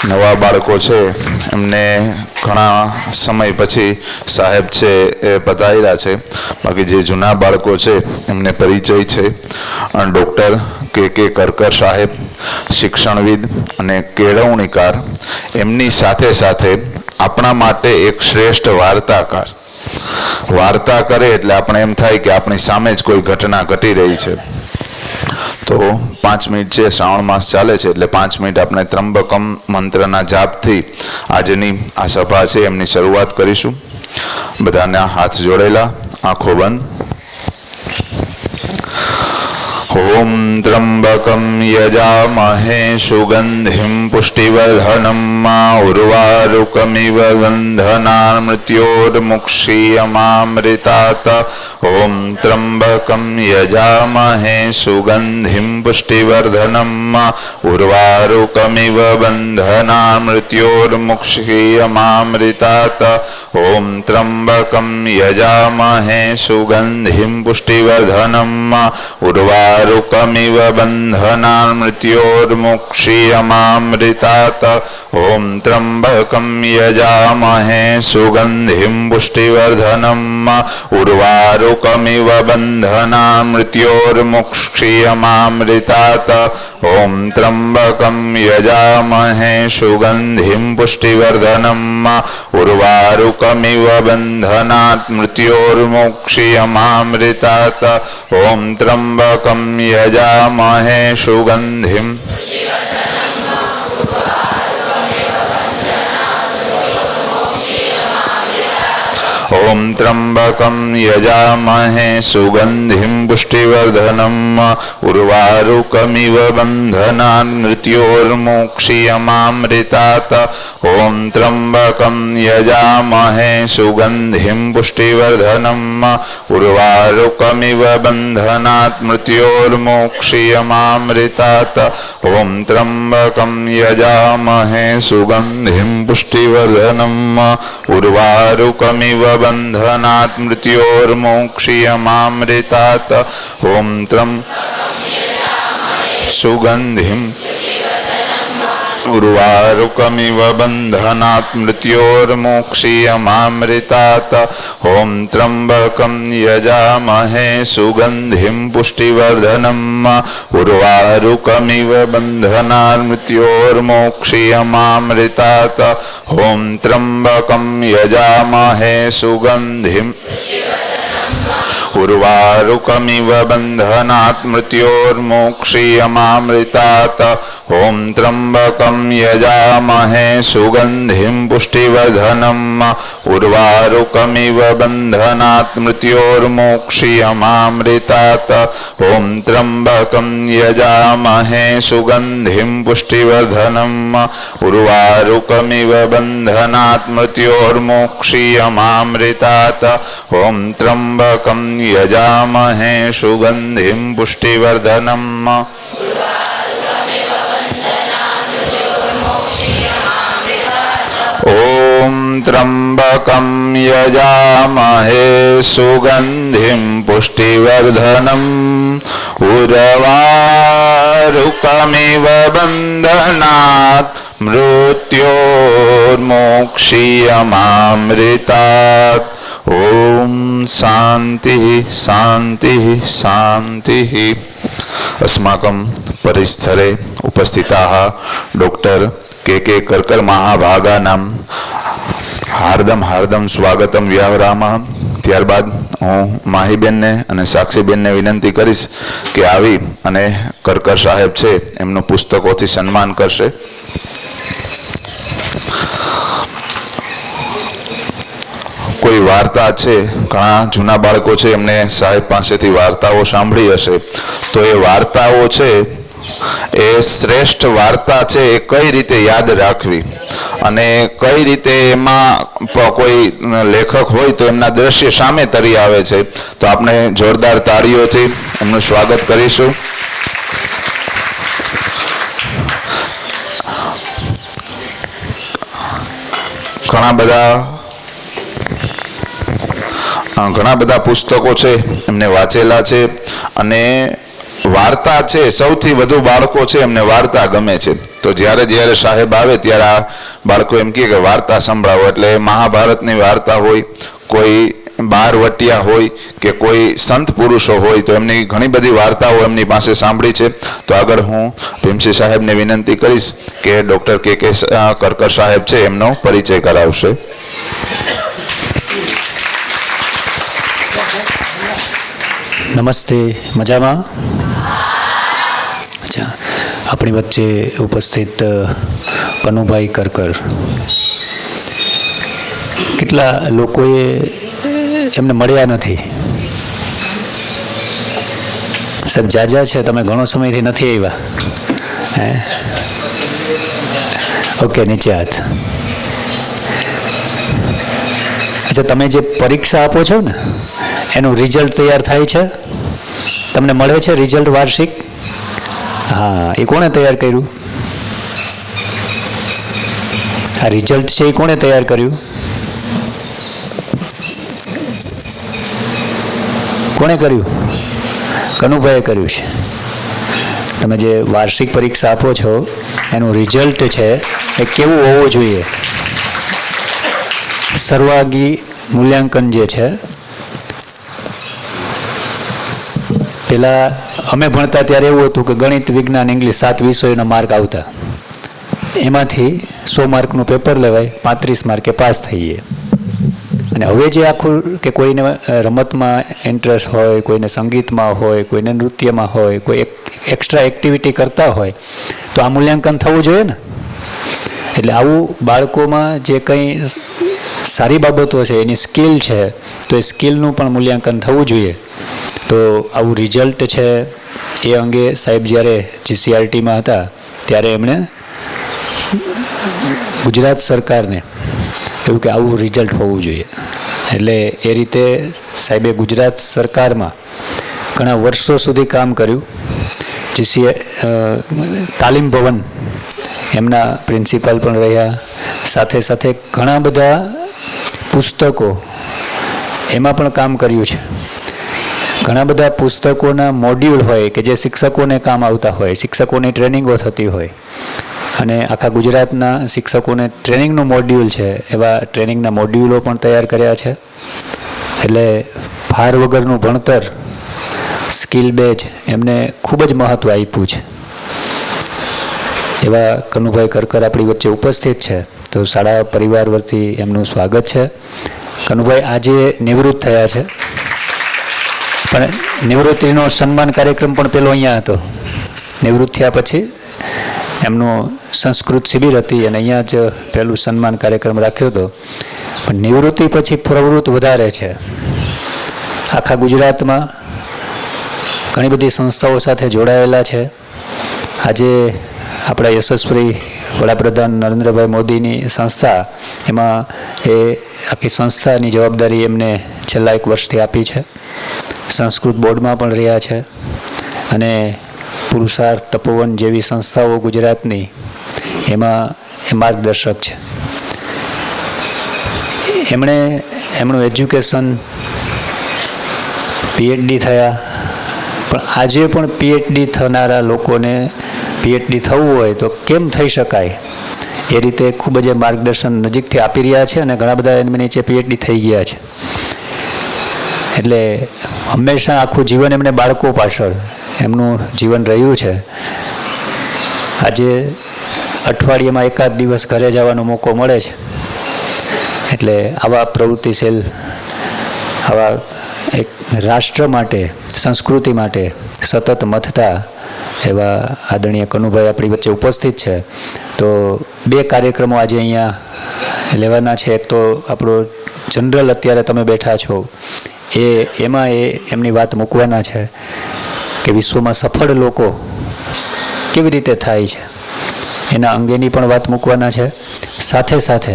નવા બાળકો છે એમને ઘણા સમય પછી સાહેબ છે એ પધાર્યા છે. બાકી જે જૂના બાળકો છે એમને પરિચય છે. ડૉક્ટર કે કરકર સાહેબ શિક્ષણવિદ અને કેળવણીકાર, એમની સાથે સાથે આપણા માટે એક શ્રેષ્ઠ વાર્તાકાર. વાર્તા કરે એટલે આપણે એમ થાય કે આપણી સામે જ કોઈ ઘટના ઘટી રહી છે. તો 5 મિનિટ છે, શ્રાવણ માસ ચાલે છે એટલે 5 મિનિટ આપણે ત્રંબકમ મંત્રના જાપથી આજની આ સભા છે એમની શરૂઆત કરીશું. બધાના હાથ જોડેલા, આંખો બંધ. ઓમ ત્રંબકમ યજામહે સુગંધિમ પુષ્ટિવર્ધનમ ઉર્વારુકમિવ ગંધના મૃત્યોર્મુક્ષીયમામૃતાત. ઓમ ત્રંબકમ યજામહે સુગંધિમ પુષ્ટિવર્ધનમ ઉર્વારુકમિવ બંધના મૃત્યોર્મુક્ષીયમામૃતાત. ઓમ ત્રંબકમ યજામહે સુગંધિમ પુષ્ટિવર્ધનમ ઉર્વારુકમિવ બંધના મૃત્યોર્મુક્ષીયમામૃતાત. ઓમ ત્રંબકમ યજામહે સુગંધિમ પુષ્ટિવર્ધનમ ઉર્વારુકમિવ બંધના મૃત્યોર્મુક્ષીયમામૃતાત. ઓમ ત્રંબકમ યજામહે સુગંધિમ પુષ્ટિવર્ધનમ ઉર્વારુકમિવ બંધના મૃત્યોર્મુક્ષીયમામૃતાત. ઓમ ત્રંબકમ યજામહે સુગંધિમ ઓમ ત્રંબકમ યજામહે સુગંધિમ પુષ્ટિવર્ધનમ ઉર્વારુકમિવ બંધના મૃત્યોર્મુક્ષીયમામૃતાત. ઓમ ત્રંબકમ યજામહે સુગંધિમ પુષ્ટિવર્ધનમ ઉર્વારુકમિવ બંધના મૃત્યોર્મુક્ષીયમામૃતાત. ઓમ ત્રંબકમ યજામહે સુગંધિમ પુષ્ટિવર્ધનમ ઉર્વારુકમિવ બંધનાત મૃત્યોર્મુક્ષીયમામૃતાત. ઓમ સુગંધિમ ઉર્વારુકમિવ બંધનાત મૃત્યોર્મુક્ષીયમામૃતાત. ઓમ ત્રંબકમ યજામહે સુગંધિમ પુષ્ટિવર્ધનમ ઉર્વારુકમિવ બંધનાત મૃત્યોર્મુક્ષીયમામૃતાત. ઓમ ત્રંબકમ યજામહે સુગંધિમ ઉર્વારુકમિવ બંધનાત મૃત્યોર્મુક્ષીયમામૃતાત. ઓમ ત્રંબકમ યજામહે સુગંધિમ પુષ્ટિવર્ધનમ ઉર્વારુકમિવ બંધનાત મૃત્યોર્મુક્ષીયમામૃતાત. ઓમ ત્રંબકમ યજામહે સુગંધિમ પુષ્ટિવર્ધનમ ઉર્વારુકમિવ બંધનાત મૃત્યોર્મુક્ષીયમામૃતાત. ઓમ ત્રંબકમ યજામહે સુગંધિમ પુષ્ટિવર્ધનમ ઓમ ત્રંબકમ યજામહે સુગંધિમ પુષ્ટિવર્ધનમ ઉર્વારુકમિવ બંધનાત મૃત્યોર્મુક્ષીયમામૃતાત. ઓમ શાંતિ શાંતિ શાંતિ. अस्माकं परिस्थले उपस्थिताः डॉक्टर के करकर महाभागानां हार्दम हार्दम स्वागतम व्यावरामः. ત્યારબાદ હું માહીબેનને અને સાક્ષીબેનને વિનંતી કરીશ કે આવી અને કરકર સાહેબ છે એમનું પુસ્તકોથી સન્માન કરશે. કોઈ વાર્તા છે, ઘણા જૂના બાળકો છે એમને સાહેબ પાસેથી વાર્તાઓ સાંભળી હશે. તો એ વાર્તાઓ છે એ શ્રેષ્ઠ વાર્તા છે એ કઈ રીતે યાદ રાખવી અને કઈ રીતે એમાં કોઈ લેખક હોય તો એમના દ્રશ્ય સામે તરી આવે છે. તો આપણે જોરદાર તાળીઓથી એમનું સ્વાગત કરીશું. ઘણા બધા પુસ્તકો છે એમને વાંચેલા છે અને વાર્તા છે, સૌથી વધુ બાળકો છે એમને વાર્તા ગમે છે. તો જ્યારે જ્યારે સાહેબ આવે ત્યારે આ બાળકો એમ કહે કે વાર્તા સંભળાવો. એટલે મહાભારતની વાર્તા હોય, કોઈ બારવટિયા હોય કે કોઈ સંત પુરુષો હોય, તો એમની ઘણી બધી વાર્તાઓ એમની પાસે સાંભળી છે. તો આગળ હું ભીમસિંહ સાહેબને વિનંતી કરીશ કે ડૉક્ટર કે કરકર સાહેબ છે એમનો પરિચય કરાવશે. નમસ્તે, મજામાં? અચ્છા, આપણી વચ્ચે ઉપસ્થિત કનુભાઈ કરકર, કેટલા લોકોએ એમને મળ્યા નથી. સાહેબ જાજા છે, તમે ઘણો સમયથી નથી આવ્યા. હે, ઓકે, નીચે હાથ. અચ્છા, તમે જે પરીક્ષા આપો છો ને એનું રિઝલ્ટ તૈયાર થાય છે, તમને મળે છે રિઝલ્ટ વાર્ષિક? હા, એ કોણે તૈયાર કર્યું? આ રિઝલ્ટ છે એ કોણે તૈયાર કર્યું? કોણે કર્યું? કનુભાઈએ કર્યું છે. તમે જે વાર્ષિક પરીક્ષા આપો છો એનું રિઝલ્ટ છે એ કેવું હોવું જોઈએ? સર્વાંગી મૂલ્યાંકન જે છે, પહેલાં અમે ભણતા ત્યારે એવું હતું કે ગણિત, વિજ્ઞાન, ઇંગ્લિશ 7 વિષયોના માર્ક આવતા. એમાંથી 100 માર્કનું પેપર લેવાય, 35 માર્કે પાસ થઈએ. અને હવે જે આખું કે કોઈને રમતમાં ઇન્ટરેસ્ટ હોય, કોઈને સંગીતમાં હોય, કોઈને નૃત્યમાં હોય, કોઈ એક્સ્ટ્રા એક્ટિવિટી કરતા હોય, તો આ મૂલ્યાંકન થવું જોઈએ ને. એટલે આવું બાળકોમાં જે કંઈ સારી બાબતો છે, એની સ્કિલ છે, તો એ સ્કિલનું પણ મૂલ્યાંકન થવું જોઈએ. તો આવું રિઝલ્ટ છે એ અંગે સાહેબ જ્યારે GCRTમાં હતા ત્યારે એમણે ગુજરાત સરકારને એવું કે આવું રિઝલ્ટ હોવું જોઈએ. એટલે એ રીતે સાહેબે ગુજરાત સરકારમાં ઘણા વર્ષો સુધી કામ કર્યું. તાલીમ ભવન એમના પ્રિન્સિપાલ પણ રહ્યા. સાથે સાથે ઘણા બધા પુસ્તકો એમાં પણ કામ કર્યું છે. ઘણા બધા પુસ્તકોના મોડ્યુલ હોય કે જે શિક્ષકોને કામ આવતા હોય, શિક્ષકોની ટ્રેનિંગો થતી હોય, અને આખા ગુજરાતના શિક્ષકોને ટ્રેનિંગનું મોડ્યુલ છે એવા ટ્રેનિંગના મોડ્યુલો પણ તૈયાર કર્યા છે. એટલે ભાર વગરનું ભણતર, સ્કિલ બેઝ એમને ખૂબ જ મહત્ત્વ આપ્યું છે. એવા કનુભાઈ કરકર આપણી વચ્ચે ઉપસ્થિત છે, તો શાળા પરિવાર વતી એમનું સ્વાગત છે. કનુભાઈ આજે નિવૃત્ત થયા છે, પણ નિવૃત્તિનો સન્માન કાર્યક્રમ પણ પેલો અહીંયા હતો. નિવૃત્ત થયા પછી એમનું સંસ્કૃત શિબિર હતી અને અહીંયા જ પહેલું સન્માન કાર્યક્રમ રાખ્યો હતો. પણ નિવૃત્તિ પછી પ્રવૃત્તિ વધારે છે. આખા ગુજરાતમાં ઘણી બધી સંસ્થાઓ સાથે જોડાયેલા છે. આજે આપણા યશસ્વી વડાપ્રધાન નરેન્દ્રભાઈ મોદીની સંસ્થા, એમાં એ આખી સંસ્થાની જવાબદારી એમને છેલ્લા 1 વર્ષથી આપી છે. સંસ્કૃત બોર્ડમાં પણ રહ્યા છે અને પુરુષાર્થ, તપોવન જેવી સંસ્થાઓ ગુજરાતની એમાં એ માર્ગદર્શક છે. એમણે એમનું એજ્યુકેશન PhD થયા, પણ આજે પણ PhD થનારા લોકોને PhD થવું હોય તો કેમ થઈ શકાય એ રીતે ખૂબ જ માર્ગદર્શન નજીકથી આપી રહ્યા છે અને ઘણા બધા એમની નીચે PhD થઈ ગયા છે. એટલે હંમેશા આખું જીવન એમને બાળકો પાછળ એમનું જીવન રહ્યું છે. આજે અઠવાડિયામાં એકાદ દિવસ ઘરે જવાનો મોકો મળે છે. એટલે આવા પ્રવૃત્તિશીલ, આવા એક રાષ્ટ્ર માટે, સંસ્કૃતિ માટે સતત મથતા એવા આદરણીય કનુભાઈ આપણી વચ્ચે ઉપસ્થિત છે. તો 2 કાર્યક્રમો આજે અહીંયા લેવાના છે. એક તો આપણો જનરલ અત્યારે તમે બેઠા છો એમાં એમની વાત મૂકવાના છે કે વિશ્વમાં સફળ લોકો કેવી રીતે થાય છે એના અંગેની પણ વાત મૂકવાના છે. સાથે સાથે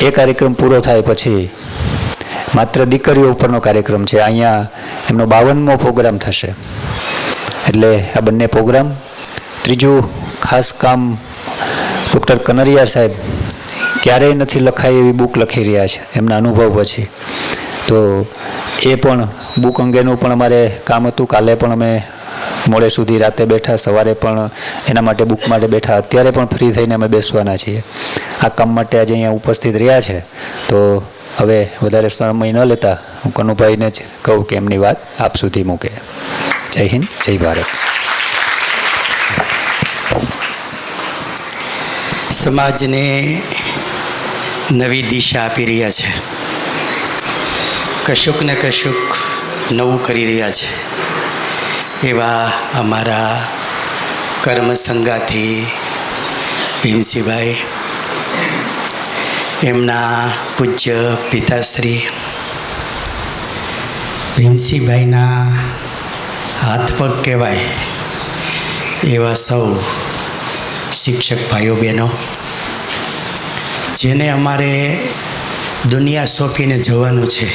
એ કાર્યક્રમ પૂરો થાય પછી માત્ર દીકરીઓ ઉપરનો કાર્યક્રમ છે. અહીંયા એમનો 52મો પ્રોગ્રામ થશે. એટલે આ બંને પ્રોગ્રામ. ત્રીજું ખાસ કામ ડૉક્ટર કનરિયા સાહેબ ક્યારેય નથી લખાઈ એવી બુક લખી રહ્યા છે એમના અનુભવ પછી. તો એ પણ બુક અંગેનું પણ અમારે કામ હતું. કાલે પણ અમે મોડે સુધી રાતે બેઠા, સવારે પણ એના માટે બુક માટે બેઠા, અત્યારે પણ ફ્રી થઈને અમે બેસવાના છીએ. આ કામ માટે આજે અહીંયા ઉપસ્થિત રહ્યા છે. તો હવે વધારે સમય ન લેતા હું કનુભાઈને જ કહું કે એમની વાત આપ સુધી મૂકે. જય હિન્દ, જય ભારત. સમાજને નવી દિશા આપી રહ્યા છે, કશુંક ને કશુંક નવું કરી રહ્યા છે એવા અમારા કર્મ સંગાથી ભીમસિંહભાઈ, એમના પૂજ્ય પિતાશ્રી ભીમસિંહભાઈના હાથ પગ કહેવાય એવા સૌ શિક્ષક ભાઈઓ બહેનો, જેને અમારે દુનિયા સોંપીને જવાનું છે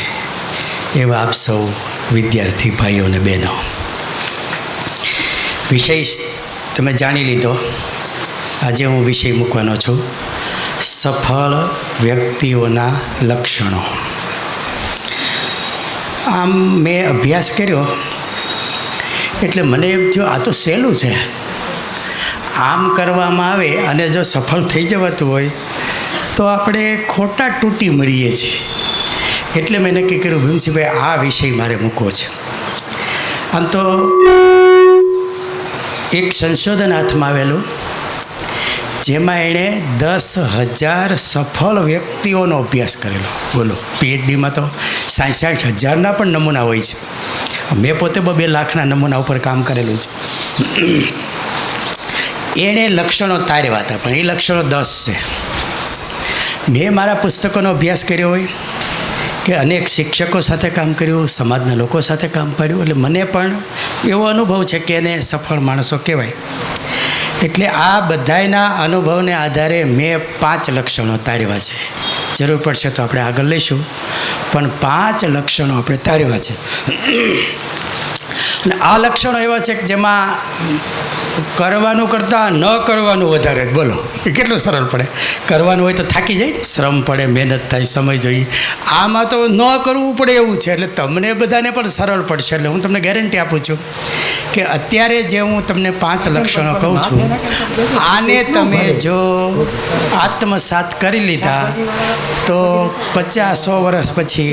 એવા આપ સૌ વિદ્યાર્થી ભાઈઓ અને બહેનો, વિષય તમે જાણી લીધો. આજે હું વિષય મૂકવાનો છું, સફળ વ્યક્તિઓના લક્ષણો. આમ મેં અભ્યાસ કર્યો એટલે મને એમ થયું આ તો સહેલું છે, આમ કરવામાં આવે અને જો સફળ થઈ જવાતું હોય તો આપણે ખોટા તૂટી મળીએ છીએ. એટલે મેં નક્કી કર્યું ભીમસિંહભાઈ આ વિષય મારે મૂકવો છે. આમ તો એક સંશોધન હાથમાં આવેલું જેમાં એણે 10,000 સફળ વ્યક્તિઓનો અભ્યાસ કરેલો. બોલો, PhDમાં તો 60,000 પણ નમૂના હોય છે. મેં પોતે 2 લાખના નમૂના ઉપર કામ કરેલું છે. એણે લક્ષણો તાર્યા હતા, પણ એ લક્ષણો 10 છે. મેં મારા પુસ્તકોનો અભ્યાસ કર્યો હોય કે અનેક શિક્ષકો સાથે કામ કર્યું, સમાજના લોકો સાથે કામ પાડ્યું, એટલે મને પણ એવો અનુભવ છે કે એને સફળ માણસો કહેવાય. એટલે આ બધાયના અનુભવને આધારે મેં 5 લક્ષણો તાર્યા છે. જરૂર પડશે તો આપણે આગળ લઈશું, પણ 5 લક્ષણો આપણે તાર્યા છે. અને આ લક્ષણો એવા છે કે જેમાં કરવાનું કરતાં ન કરવાનું વધારે. બોલો, એ કેટલું સરળ પડે. કરવાનું હોય તો થાકી જાય, શ્રમ પડે, મહેનત થાય, સમય જોઈએ. આમાં તો ન કરવું પડે એવું છે. એટલે તમને બધાને પણ સરળ પડશે. એટલે હું તમને ગેરંટી આપું છું કે અત્યારે જે હું તમને 5 લક્ષણો કહું છું, આને તમે જો આત્મસાત કરી લીધા તો 50-100 વર્ષ પછી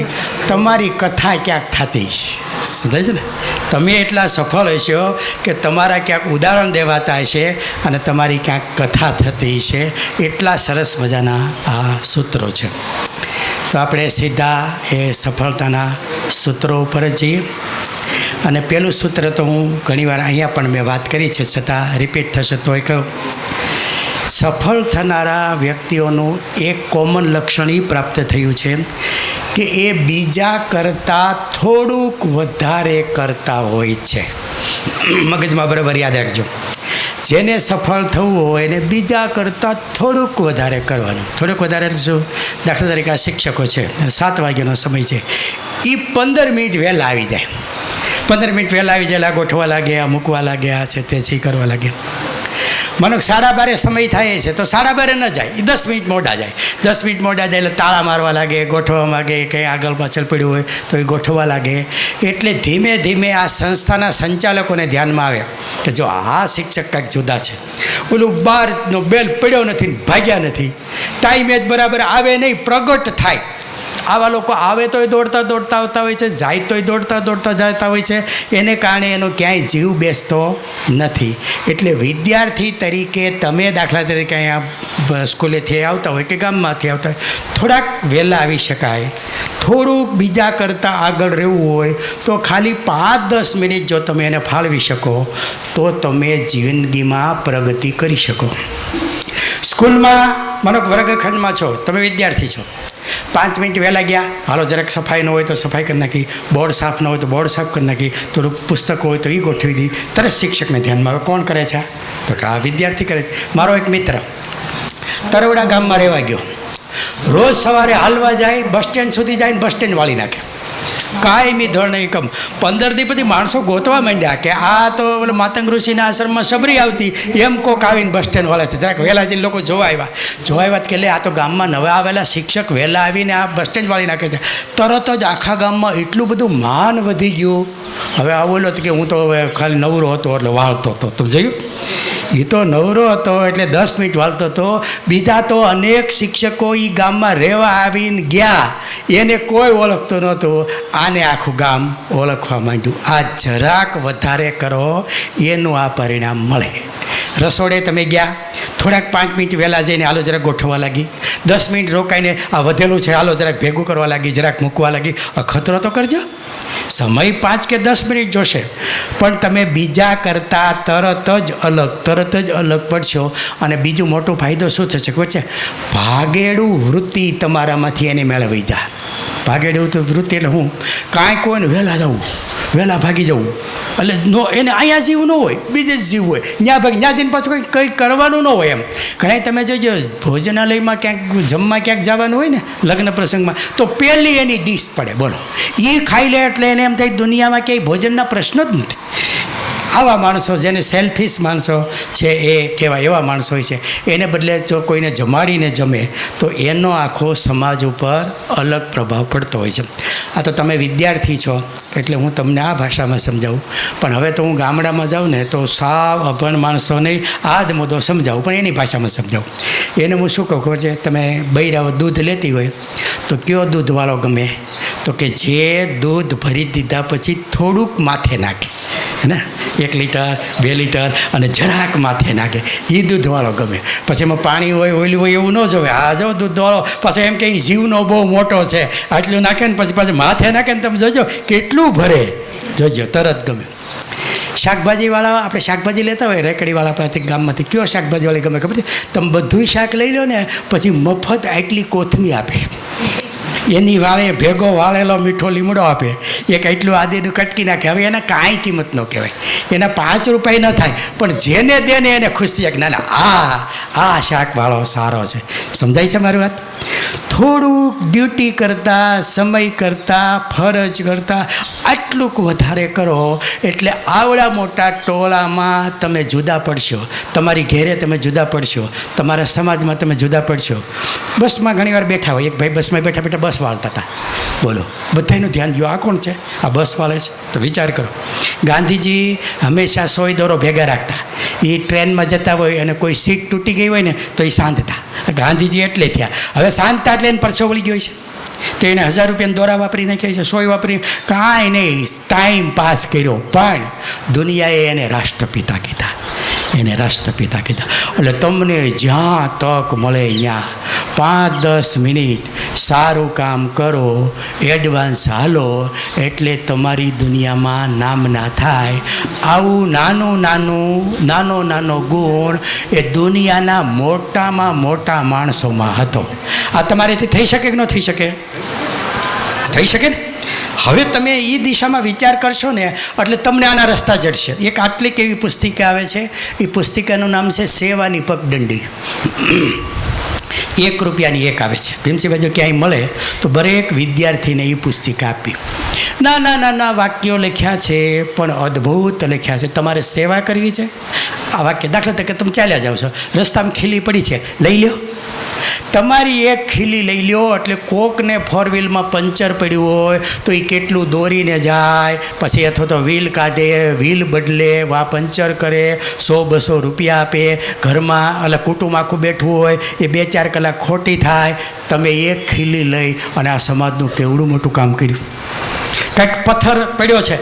તમારી કથા ક્યાંક થતી છે. સમજાય છે ને? તમે એટલા સફળ હશો કે તમારા ક્યાંક ઉદાહરણ દેવાતા હશે અને તમારી ક્યાંક કથા થતી છે. એટલા સરસ મજાના આ સૂત્રો છે. તો આપણે સીધા એ સફળતાના સૂત્રો ઉપર જ જઈએ. અને પહેલું સૂત્ર તો હું ઘણીવાર અહીંયા પણ મેં વાત કરી છે, છતાં રિપીટ થશે તો એ કહું, સફળ થનારા વ્યક્તિઓનું એક કોમન લક્ષણ એ પ્રાપ્ત થયું છે કે એ બીજા કરતાં થોડુંક વધારે કરતા હોય છે. મગજમાં બરાબર યાદ રાખજો. જેને સફળ થવું હોય એને બીજા કરતાં થોડુંક વધારે કરવાનું. થોડુંક વધારે એટલે શું? દાખલા તરીકે આ શિક્ષકો છે, 7 વાગ્યાનો સમય છે, એ 15 મિનિટ વહેલા આવી જાય. 15 મિનિટ વહેલા આવી જાય, ગોઠવા લાગે, આ મૂકવા લાગે, આ છે તે છે કરવા લાગે. માનો 12:30 સમય થાય છે તો 12:30 ન જાય, એ 10 મિનિટ મોડા જાય. 10 મિનિટ મોડા જાય એટલે તાળા મારવા લાગે, ગોઠવવા માગે, કંઈ આગળ પાછળ પડ્યું હોય તો એ ગોઠવવા લાગે. એટલે ધીમે ધીમે આ સંસ્થાના સંચાલકોને ધ્યાનમાં આવે કે જો આ શિક્ષક કાંઈક જુદા છે, ઓલું બહારનો બેલ પડ્યો નથી, ભાગ્યા નથી, ટાઈમે જ બરાબર આવે નહીં, પ્રગટ થાય. આવા લોકો આવે તોય દોડતા દોડતા આવતા હોય છે, જાય તોય દોડતા દોડતા જતા હોય છે. એને કારણે એનો ક્યાંય જીવ બેસતો નથી. એટલે વિદ્યાર્થી તરીકે તમે દાખલા તરીકે અહીંયા સ્કૂલેથી આવતા હોય કે ગામમાંથી આવતા હોય, થોડાક વહેલા આવી શકાય. થોડુંક બીજા કરતાં આગળ રહેવું હોય તો ખાલી 5-10 મિનિટ જો તમે એને ફાળવી શકો તો તમે જિંદગીમાં પ્રગતિ કરી શકો. સ્કૂલમાં માનો વર્ગખંડમાં છો, તમે વિદ્યાર્થી છો, 5 મિનિટ વહેલા ગયા, હાલો જરાક સફાઈ ન હોય તો સફાઈ કરી નાખી, બોર્ડ સાફ ન હોય તો બોર્ડ સાફ કરી નાખી, થોડુંક પુસ્તકો હોય તો એ ગોઠવી દી. તરત શિક્ષકને ધ્યાનમાં આવે, કોણ કરે છે? તો કે આ વિદ્યાર્થી કરે છે. મારો એક મિત્ર તરવડા ગામમાં રહેવા ગયો, રોજ સવારે હાલવા જાય, બસ સ્ટેન્ડ સુધી જાય ને બસ સ્ટેન્ડ વાળી નાખે. કાયમી ધોરણે એકમ 15 દી પછી માણસો ગોતવા માંડ્યા કે આ તો ઓલો માતંગ ઋષિના આશ્રમમાં સબરી આવતી, એમ કોક આવીને બસ સ્ટેન્ડ વાળા છે. જરાક વહેલા જઈને લોકો જોવા આવ્યા કે લે આ તો ગામમાં નવા આવેલા શિક્ષક વહેલા આવીને આ બસ સ્ટેન્ડ વાળી નાખે છે. તરત જ આખા ગામમાં એટલું બધું માન વધી ગયું. હવે આ બોલો કે હું તો હવે ખાલી નવરો હતો એટલે વાળતો હતો. તમે જોયું, એ તો નવરો હતો એટલે 10 મિનિટ વાળતો હતો. બીજા તો અનેક શિક્ષકો એ ગામમાં રહેવા આવીને ગયા, એને કોઈ ઓળખતો નહોતું. આને આખું ગામ ઓળખવા માંડ્યું. આ જરાક વધારે કરો એનું આ પરિણામ મળે. રસોડે તમે ગયા, થોડાક 5 મિનિટ વહેલા જઈને હાલો જરાક ગોઠવવા લાગી, 10 મિનિટ રોકાઈને આ વધેલું છે હાલો જરાક ભેગું કરવા લાગી, જરાક મૂકવા લાગી. અખતરો તો કરજો. સમય 5 કે 10 મિનિટ જોશે, પણ તમે બીજા કરતાં તરત જ અલગ પડશો. અને બીજું મોટો ફાયદો શું થશે ખબર છે? ભાગેડું વૃત્તિ તમારામાંથી એને મેળવી જાય. ભાગેડું તો વૃત્તિ એટલે હું કાંઈ કોઈને વહેલા જવું, વહેલા ભાગી જવું, એટલે નો એને અહીંયા જીવ ન હોય, બીજે જ જીવ હોય. ત્યાં જઈને પાછું કંઈ કરવાનું ન હોય. એમ ઘણા તમે જોજો ભોજનાલયમાં ક્યાંક જમવા ક્યાંક જવાનું હોય ને લગ્ન પ્રસંગમાં, તો પહેલી એની ડીશ પડે. બોલો, એ ખાઈ લે એટલે એને એમ થાય દુનિયામાં ક્યાંય ભોજનના પ્રશ્નો જ નથી. આવા માણસો જેને સેલ્ફિશ માણસો છે એ કહેવાય, એવા માણસો હોય છે. એને બદલે જો કોઈને જમાડીને જમે તો એનો આખો સમાજ ઉપર અલગ પ્રભાવ પડતો હોય છે. આ તો તમે વિદ્યાર્થી છો એટલે હું તમને આ ભાષામાં સમજાવું, પણ હવે તો હું ગામડામાં જાઉં ને તો સાવ અભણ માણસોને આ જ મુદ્દો સમજાવું, પણ એની ભાષામાં સમજાવું. એને હું શું કહું ખબર છે? તમે બૈરાઓ દૂધ લેતી હોય તો કયો દૂધવાળો ગમે? તો કે જે દૂધ ભરી દીધા પછી થોડુંક માથે નાખે ને, 1 લીટર 2 લીટર અને જરાક માથે નાખે, એ દૂધવાળો ગમે. પછી એમાં પાણી હોય ઓઈલું હોય એવું ન જોવે. આ જો દૂધવાળો પાછો એમ કે જીવનો બહુ મોટો છે, આટલું નાખે ને પછી પાછું માથે નાખે ને તમે જોજો કેટલું ભરે, જોજો તરત ગમે. શાકભાજીવાળા, આપણે શાકભાજી લેતા હોય રેકડીવાળા પાસેથી ગામમાંથી, કયો શાકભાજીવાળી ગમે ખબર છે? તમે બધું શાક લઈ લો ને પછી મફત આટલી કોથમીર આપે, એની વાળે ભેગો વાળેલો મીઠો લીમડો આપે, એક એટલું આદિનું કટકી નાખે. હવે એના કાંઈ કિંમત ન કહેવાય, એના 5 રૂપિયા ન થાય, પણ જેને દે ને એને ખુશી કે ના ના આ શાકવાળો સારો છે. સમજાય છે મારી વાત? થોડુંક ડ્યુટી કરતાં, સમય કરતાં, ફરજ કરતાં આટલુંક વધારે કરો એટલે આવડા મોટા ટોળામાં તમે જુદા પડશો, તમારી ઘેરે તમે જુદા પડશો, તમારા સમાજમાં તમે જુદા પડશો. બસમાં ઘણીવાર બેઠા હોય, એક ભાઈ બસમાં બેઠા બેઠા બસ વાળતા હતા. બોલો, બધાનું ધ્યાન ગયું આ કોણ છે? આ બસ વાળે છે. તો વિચાર કરો, ગાંધીજી હંમેશા સોય દોરો ભેગા રાખતા. એ ટ્રેનમાં જતા હોય અને કોઈ સીટ તૂટી ગઈ હોય ને તો એ શાંતતા. ગાંધીજી એટલે થયા. હવે શાંતતા એટલે એને પરસો વળી ગયો છે તો એને 1000 રૂપિયાના દોરા વાપરી નાખ્યા છે, સોય વાપરી કાંઈ નહીં, ટાઈમ પાસ કર્યો. પણ દુનિયાએ એને રાષ્ટ્રપિતા કીધા, એને રાષ્ટ્રપિતા કીધા. એટલે તમને જ્યાં તક મળે ત્યાં 5-10 મિનિટ સારું કામ કરો, એડવાન્સ હાલો, એટલે તમારી દુનિયામાં નામના થાય. આવું નાનો ગુણ એ દુનિયાના મોટામાં મોટા માણસોમાં હતો. આ તમારેથી થઈ શકે કે ન થઈ શકે? થઈ શકે ને? હવે તમે એ દિશામાં વિચાર કરશો ને એટલે તમને આના રસ્તા જડશે. એક આટલી કેવી પુસ્તિકા આવે છે, એ પુસ્તિકાનું નામ છે સેવાની પગદંડી. 1 રૂપિયાની એક આવે છે. ભીમસિંહભાઈ જો ક્યાંય મળે તો દરેક વિદ્યાર્થીને એ પુસ્તિકા આપી. નાના વાક્યો લખ્યા છે પણ અદ્ભુત લખ્યા છે. તમારે સેવા કરવી છે, આ વાક્ય દાખલા તરીકે તમે ચાલ્યા જાઓ છો, રસ્તામાં ખીલી પડી છે, લઈ લો. તમારી એક ખીલી લઈ લો એટલે કોકને 4 વ્હીલમાં પંચર પડ્યું હોય તો એ કેટલું દોરીને જાય, પછી અથવા તો વ્હીલ કાઢે, વ્હીલ બદલે, વા પંચર કરે, 100-200 રૂપિયા આપે. ઘરમાં એટલે કુટુંબ આખું બેઠું હોય એ 2-4 કલાક ખોટી થાય. તમે એક ખીલી લઈ અને આ સમાજનું કેવડું મોટું કામ કર્યું. કંઈક પથ્થર પડ્યો છે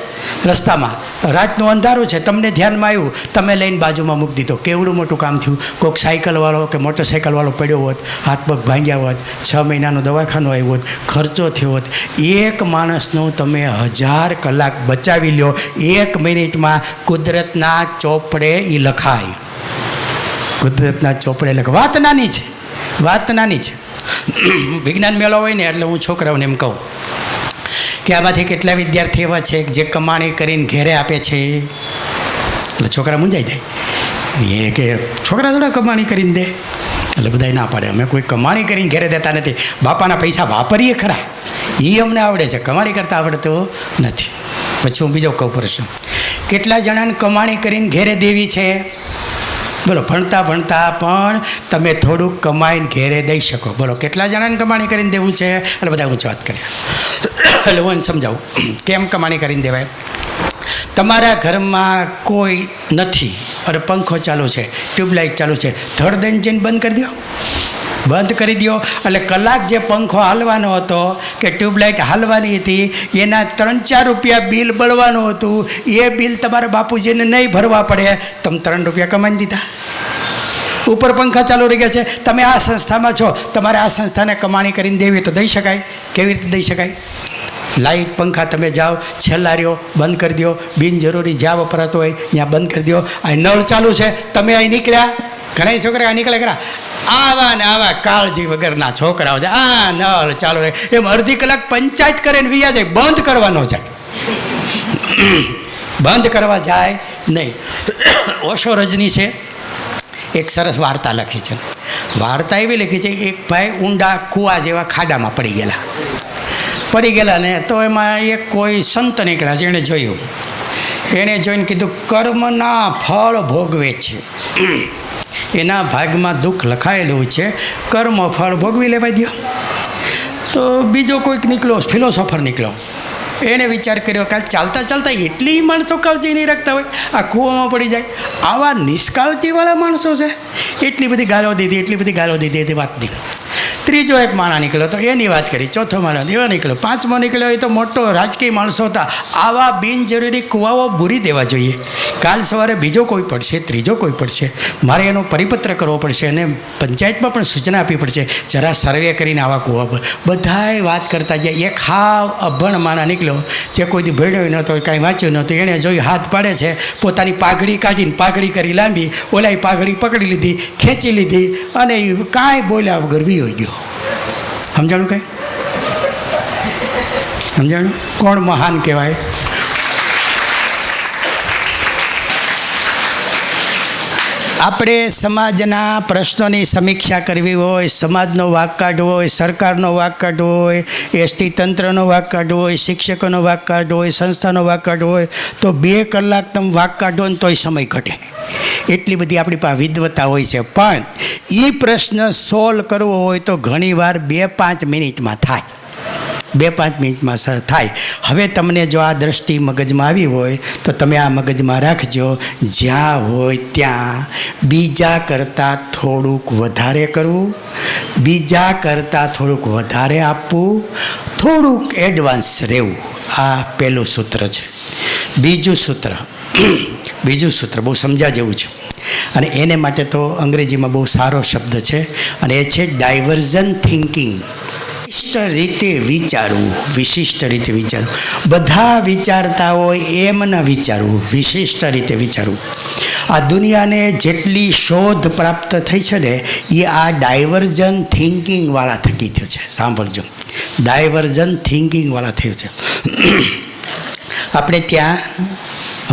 રસ્તામાં, રાતનું અંધારું છે, તમને ધ્યાનમાં આવ્યું, તમે લઈને બાજુમાં મૂકી દીધો, કેવડું મોટું કામ થયું. કોઈક સાયકલવાળો કે મોટરસાયકલવાળો પડ્યો હોત, હાથ પગ ભાંગ્યા હોત, 6 મહિનાનું દવાખાનું આવ્યું હોત, ખર્ચો થયો હોત. એક માણસનું તમે 1000 કલાક બચાવી લ્યો. 1 મિનિટમાં કુદરતના ચોપડે એ લખાય, કુદરતના ચોપડે લખાય. વાત નાની છે. વિજ્ઞાન મેળો હોય ને એટલે હું છોકરાઓને એમ કહું કે આમાંથી કેટલા વિદ્યાર્થી એવા છે જે કમાણી કરીને ઘેરે આપે છે? એટલે છોકરા મૂંઝાઈ જાય. એ કે છોકરા થોડા કમાણી કરીને દે, એટલે બધા ના પાડે અમે કોઈ કમાણી કરીને ઘેરે દેતા નથી, બાપાના પૈસા વાપરીએ ખરા. એ અમને આવડે છે, કમાણી કરતાં આવડતું નથી. પછી હું બીજો કહું પ્રશ્ન, કેટલા જણાને કમાણી કરીને ઘેરે દેવી છે? બોલો, ભણતા ભણતા પણ તમે થોડુંક કમાઈને ઘેરે દઈ શકો. બોલો, કેટલા જણાને કમાણી કરીને દેવું છે? એટલે બધા ઊંચી વાત કરે. એટલે હું સમજાવું કેમ કમાણી કરીને દેવાય. તમારા ઘરમાં કોઈ નથી અને પંખો ચાલુ છે, ટ્યુબલાઇટ ચાલુ છે, ધડ દઈને જઈને બંધ કરી દો. બંધ કરી દો એટલે કલાક જે પંખો હાલવાનો હતો કે ટ્યુબલાઇટ હાલવાની હતી એના 3-4 રૂપિયા બિલ બળવાનું હતું. એ બિલ તમારા બાપુજીને નહીં ભરવા પડે, તમે 3 રૂપિયા કમાઈ દીધા. ઉપર પંખા ચાલુ રહી ગયા છે. તમે આ સંસ્થામાં છો, તમારે આ સંસ્થાને કમાણી કરીને દેવી તો દઈ શકાય. કેવી રીતે દઈ શકાય? લાઇટ પંખા તમે જાઓ, છેલ્લા રહ્યો બંધ કરી દો, બિનજરૂરી જ્યાં વપરાતો હોય ત્યાં બંધ કરી દો. આ નળ ચાલુ છે, તમે અહીં નીકળ્યા, ઘણા છોકરા નીકળે ખરા, આવા ને આવા કાળજી વગરના છોકરાઓ છે, આ નળ ચાલુ રહે એમ અડધી કલાક પંચાયત કરે ને વિયા જાય. બંધ કરવાનો જાય, બંધ કરવા જાય નહીં. ઓશો રજની છે એક સરસ વાર્તા લખી છે. વાર્તા એવી લખી છે, એક ભાઈ ઊંડા કૂવા જેવા ખાડામાં પડી ગયેલા ને તો એમાં એક કોઈ સંત નીકળ્યા છે. એણે જોયું, એણે જોઈને કીધું કર્મના ફળ ભોગવે છે, એના ભાગમાં દુઃખ લખાયેલું છે, કર્મ ફળ ભોગવી લેવા દો. તો બીજો કોઈક નીકળ્યો, ફિલોસોફર નીકળ્યો. એને વિચાર કર્યો કે ચાલતા ચાલતા એટલી માણસો કાળજી નહીં રાખતા હોય, આ કૂવામાં પડી જાય. આવા નિષ્કાળજીવાળા માણસો છે, એટલી બધી ગાળો દીધી વાત નહીં. ત્રીજો એક માણસ નીકળ્યો તો એની વાત કરી. ચોથો માણસ એવો નીકળ્યો. પાંચમો નીકળ્યો, એ તો મોટો રાજકીય માણસો હતા. આવા બિનજરૂરી કૂવાઓ બૂરી દેવા જોઈએ. કાલ સવારે બીજો કોઈ પડશે, ત્રીજો કોઈ પડશે, મારે એનો પરિપત્ર કરવો પડશે અને પંચાયતમાં પણ સૂચના આપવી પડશે, જરા સર્વે કરીને આવા કૂવા પર. બધાએ વાત કરતા ગયા. એક હાવ અભણ માણસ નીકળ્યો, જે કોઈથી ભણ્યો નહોતો, કાંઈ વાંચ્યું નહોતું. એણે જોઈ હાથ પાડે છે, પોતાની પાઘડી કાઢીને પાઘડી કરી લાંબી, ઓલાએ પાઘડી પકડી લીધી, ખેંચી લીધી અને કાંઈ બોલ્યા વગર વિયો ગયો. સમજાણું? કંઈ સમજાણું? કોણ મહાન કહેવાય? આપણે સમાજના પ્રશ્નોની સમીક્ષા કરવી હોય, સમાજનો વાંક કાઢવો હોય, સરકારનો વાંક કાઢવો હોય, એસટી તંત્રનો વાંક કાઢવો હોય, શિક્ષકોનો વાંક કાઢવો હોય, સંસ્થાનો વાંક કાઢવો હોય, તો 2 કલાક તમે વાંક કાઢો ને તોય સમય ઘટે. એટલી બધી આપણી પાસે વિદ્વતા હોય છે. પણ એ પ્રશ્ન સોલ્વ કરવો હોય તો ઘણીવાર 2-5 મિનિટમાં થાય. 2-5 મિનિટમાં થાય. હવે તમને જો આ દ્રષ્ટિ મગજમાં આવી હોય તો તમે આ મગજમાં રાખજો, જ્યાં હોય ત્યાં બીજા કરતાં થોડુંક વધારે કરવું, બીજા કરતાં થોડુંક વધારે આપવું, થોડુંક એડવાન્સ રહેવું. આ પહેલું સૂત્ર છે. બીજું સૂત્ર બહુ સમજ્યા જેવું છે અને એને માટે તો અંગ્રેજીમાં બહુ સારો શબ્દ છે અને એ છે ડાયવર્ઝન થિંકિંગ. વિશિષ્ટ રીતે વિચારવું. બધા વિચારતા હોય એમ ન વિચારવું, વિશિષ્ટ રીતે વિચારવું. આ દુનિયાને જેટલી શોધ પ્રાપ્ત થઈ છે ને એ આ ડાયવર્ઝન થિંકિંગવાળા થકી થયું છે. સાંભળજો, ડાયવર્ઝન થિંકિંગવાળા થયું છે. આપણે ત્યાં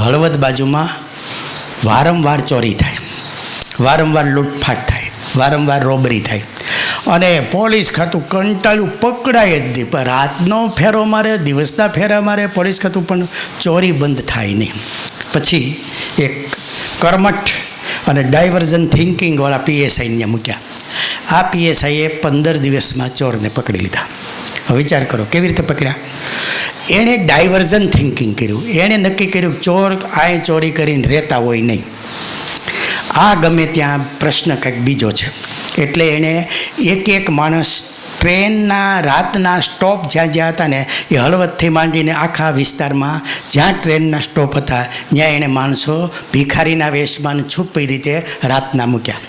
હળવદ બાજુમાં વારંવાર ચોરી થાય, વારંવાર લૂંટફાટ થાય, વારંવાર રોબરી થાય અને પોલીસ ખાતું કંટાળ્યું, પકડાય જ નહીં. પણ રાતનો ફેરો મારે, દિવસના ફેરા મારે, પોલીસ ખાતું પણ ચોરી બંધ થાય નહીં. પછી એક કર્મઠ અને ડાયવર્ઝન થિંકિંગવાળા PSIને મૂક્યા. આ PSIએ 15 દિવસમાં ચોરને પકડી લીધા. હવે વિચાર કરો કેવી રીતે પકડ્યા. એણે ડાયવર્ઝન થિંકિંગ કર્યું. એણે નક્કી કર્યું ચોર આ ચોરી કરીને રહેતા હોય નહીં, આ ગમે ત્યાં પ્રશ્ન કંઈક બીજો છે. એટલે એણે એક માણસ ટ્રેનના રાતના સ્ટોપ જ્યાં હતા ને એ હળવદથી માંડીને આખા વિસ્તારમાં જ્યાં ટ્રેનના સ્ટોપ હતા ત્યાં એણે માણસો ભિખારીના વેશમાં છુપી રીતે રાતના મૂક્યા.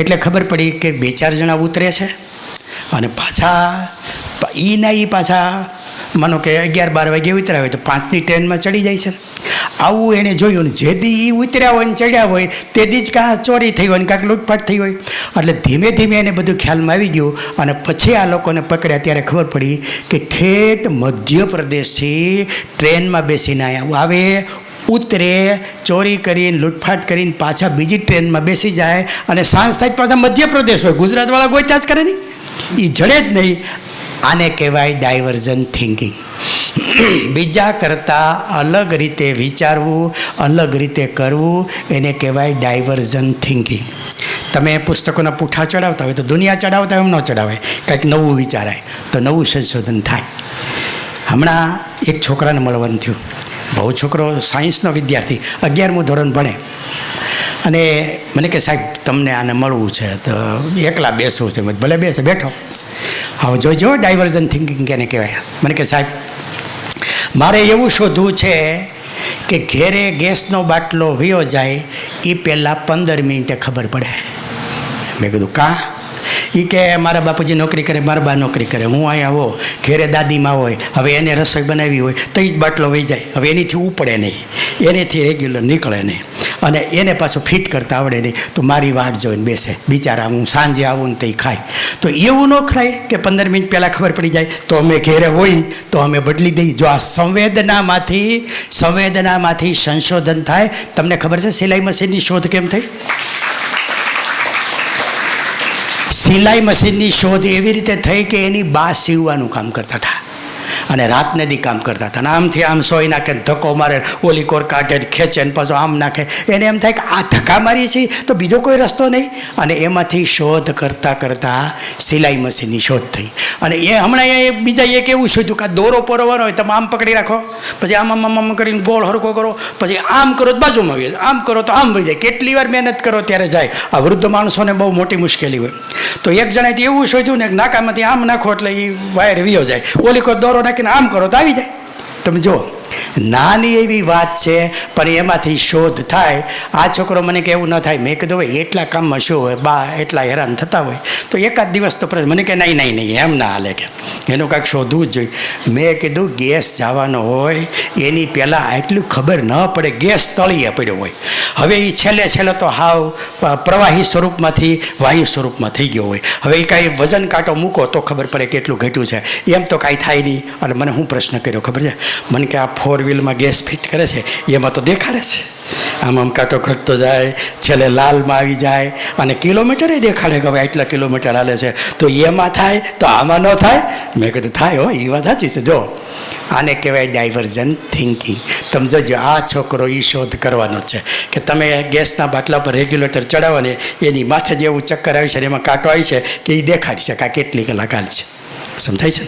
એટલે ખબર પડી કે 2-4 જણા ઉતરે છે અને પાછા પાછા માનો કે 11-12 વાગે ઉતર્યા હોય તો 5ની ટ્રેનમાં ચડી જાય છે. આવું એણે જોયું ને જેથી એ ઉતર્યા હોય ને ચડ્યા હોય તેથી જ કાં ચોરી થઈ હોય ને કાંઈક લૂંટફાટ થઈ હોય. એટલે ધીમે ધીમે એને બધું ખ્યાલમાં આવી ગયું અને પછી આ લોકોને પકડ્યા ત્યારે ખબર પડી કે ઠેઠ મધ્યપ્રદેશથી ટ્રેનમાં બેસીને આવે, ઉતરે, ચોરી કરીને લૂંટફાટ કરીને પાછા બીજી ટ્રેનમાં બેસી જાય અને સાંજ થાય પાછા મધ્યપ્રદેશ હોય. ગુજરાતવાળા ગોત્યા જ કરે નહીં, એ જડે જ નહીં. આને કહેવાય ડાયવર્ઝન થિંકિંગ. બીજા કરતાં અલગ રીતે વિચારવું, અલગ રીતે કરવું, એને કહેવાય ડાયવર્ઝન થિંકિંગ. તમે પુસ્તકોના પૂઠા ચડાવતા હોય તો દુનિયા ચડાવતા હોય એમ ન ચડાવાય, કંઈક નવું વિચારાય તો નવું સંશોધન થાય. હમણાં એક છોકરાને મળવાનું થયું, બહુ છોકરો સાયન્સનો વિદ્યાર્થી 11મું ધોરણ ભણે, અને મને કે સાહેબ તમને આને મળવું છે તો એકલા બેસવું છે. ભલે બેસે, બેઠો. હવે જોઈજો ડાયવર્ઝન થિંકિંગ કેને કહેવાય. મને કે સાહેબ મારે એવું શોધવું છે કે ઘેરે ગેસનો બાટલો વીયો જાય એ પહેલાં 15 મિનિટે ખબર પડે. મેં કીધું કાં? એ કે મારા બાપુજી નોકરી કરે, મારા બા નોકરી કરે, હું અહીંયા આવો, ઘેરે દાદીમાં હોય, હવે એને રસોઈ બનાવી હોય તો એ જ બાટલો વહી જાય. હવે એનીથી ઉપડે નહીં, એનેથી રેગ્યુલર નીકળે નહીં, અને એને પાછું ફિટ કરતા આવડે નહીં, તો મારી વાટ જોઈને બેસે બિચારા. હું સાંજે આવું ને તો એ ખાય. તો એવું ન ખાય કે 15 મિનિટ પહેલાં ખબર પડી જાય. તો અમે ઘેરે હોય તો અમે બદલી દઈએ. જો આ સંવેદનામાંથી સંશોધન થાય. તમને ખબર છે સિલાઈ મશીનની શોધ કેમ થઈ? સિલાઈ મશીનની શોધ એવી રીતે થઈ કે એની બા સીવવાનું કામ કરતા હતા અને રાતને દી કામ કરતા હતા. અને આમથી આમ સોઈ નાખે, ધક્કો મારે, ઓલી કોર કાઢે, ખેંચે ને પાછો આમ નાખે. એને એમ થાય કે આ ધક્કા મારીએ છીએ તો બીજો કોઈ રસ્તો નહીં. અને એમાંથી શોધ કરતાં કરતાં સિલાઈ મશીનની શોધ થઈ. અને એ હમણાં બીજા એક એવું શોધ્યું કે દોરો પરવાનો હોય તમે આમ પકડી રાખો, પછી આમ આમ આમ કરીને ગોળ હરકો કરો, પછી આમ કરો તો બાજુમાં આવી જાય, આમ કરો તો આમ વહી જાય. કેટલી વાર મહેનત કરો ત્યારે જાય. આ વૃદ્ધ માણસોને બહુ મોટી મુશ્કેલી હોય. તો એક જણાએ એવું શોધ્યું ને નાકામાંથી આમ નાખો એટલે એ વાયર વિયો જાય, ઓલી કોઈ દોરો નાખીને આમ કરો તો આવી જાય. તમે જુઓ, નાની એવી વાત છે પણ એમાંથી શોધ થાય. આ છોકરો મને કે એવું ન થાય. મેં કીધું ભાઈ એટલા કામમાં શું હોય, બા એટલા હેરાન થતા હોય તો એકાદ દિવસ તો મને કે નહીં એમ ના હાલે, કે એનું કાંઈક શોધવું જ જોઈએ. મેં કીધું ગેસ જવાનો હોય એની પહેલાં આટલું ખબર ન પડે, ગેસ તળિયે પડ્યો હોય. હવે એ છેલ્લે તો હાવ પ્રવાહી સ્વરૂપમાંથી વાયુ સ્વરૂપમાં થઈ ગયો હોય. હવે એ કાંઈ વજન કાંટો મૂકો તો ખબર પડે કેટલું ઘટ્યું છે. એમ તો કાંઈ થાય નહીં. અને મને હું પ્રશ્ન કર્યો ખબર છે? મને કે આ 4 વ્હીલમાં ગેસ ફિટ કરે છે એમાં તો દેખાડે છે, આમ કાંટો ઘટતો જાય, છેલ્લે લાલમાં આવી જાય, અને કિલોમીટરે દેખાડે કે હવે આટલા કિલોમીટર હાલે છે. તો એમાં થાય તો આમાં ન થાય? મેં કીધું થાય હો, એ વાત સાચી છે. જો આને કહેવાય ડાયવર્ઝન થિંકિંગ. તમે જોજો, આ છોકરો એ શોધ કરવાનો છે કે તમે ગેસના બાટલા પર રેગ્યુલેટર ચડાવો ને એની માથે જેવું ચક્કર આવી છે ને એમાં કાંટો આવી છે કે એ દેખાડી છે કે આ કેટલી કલાક હાલ છે. સમજાય છે?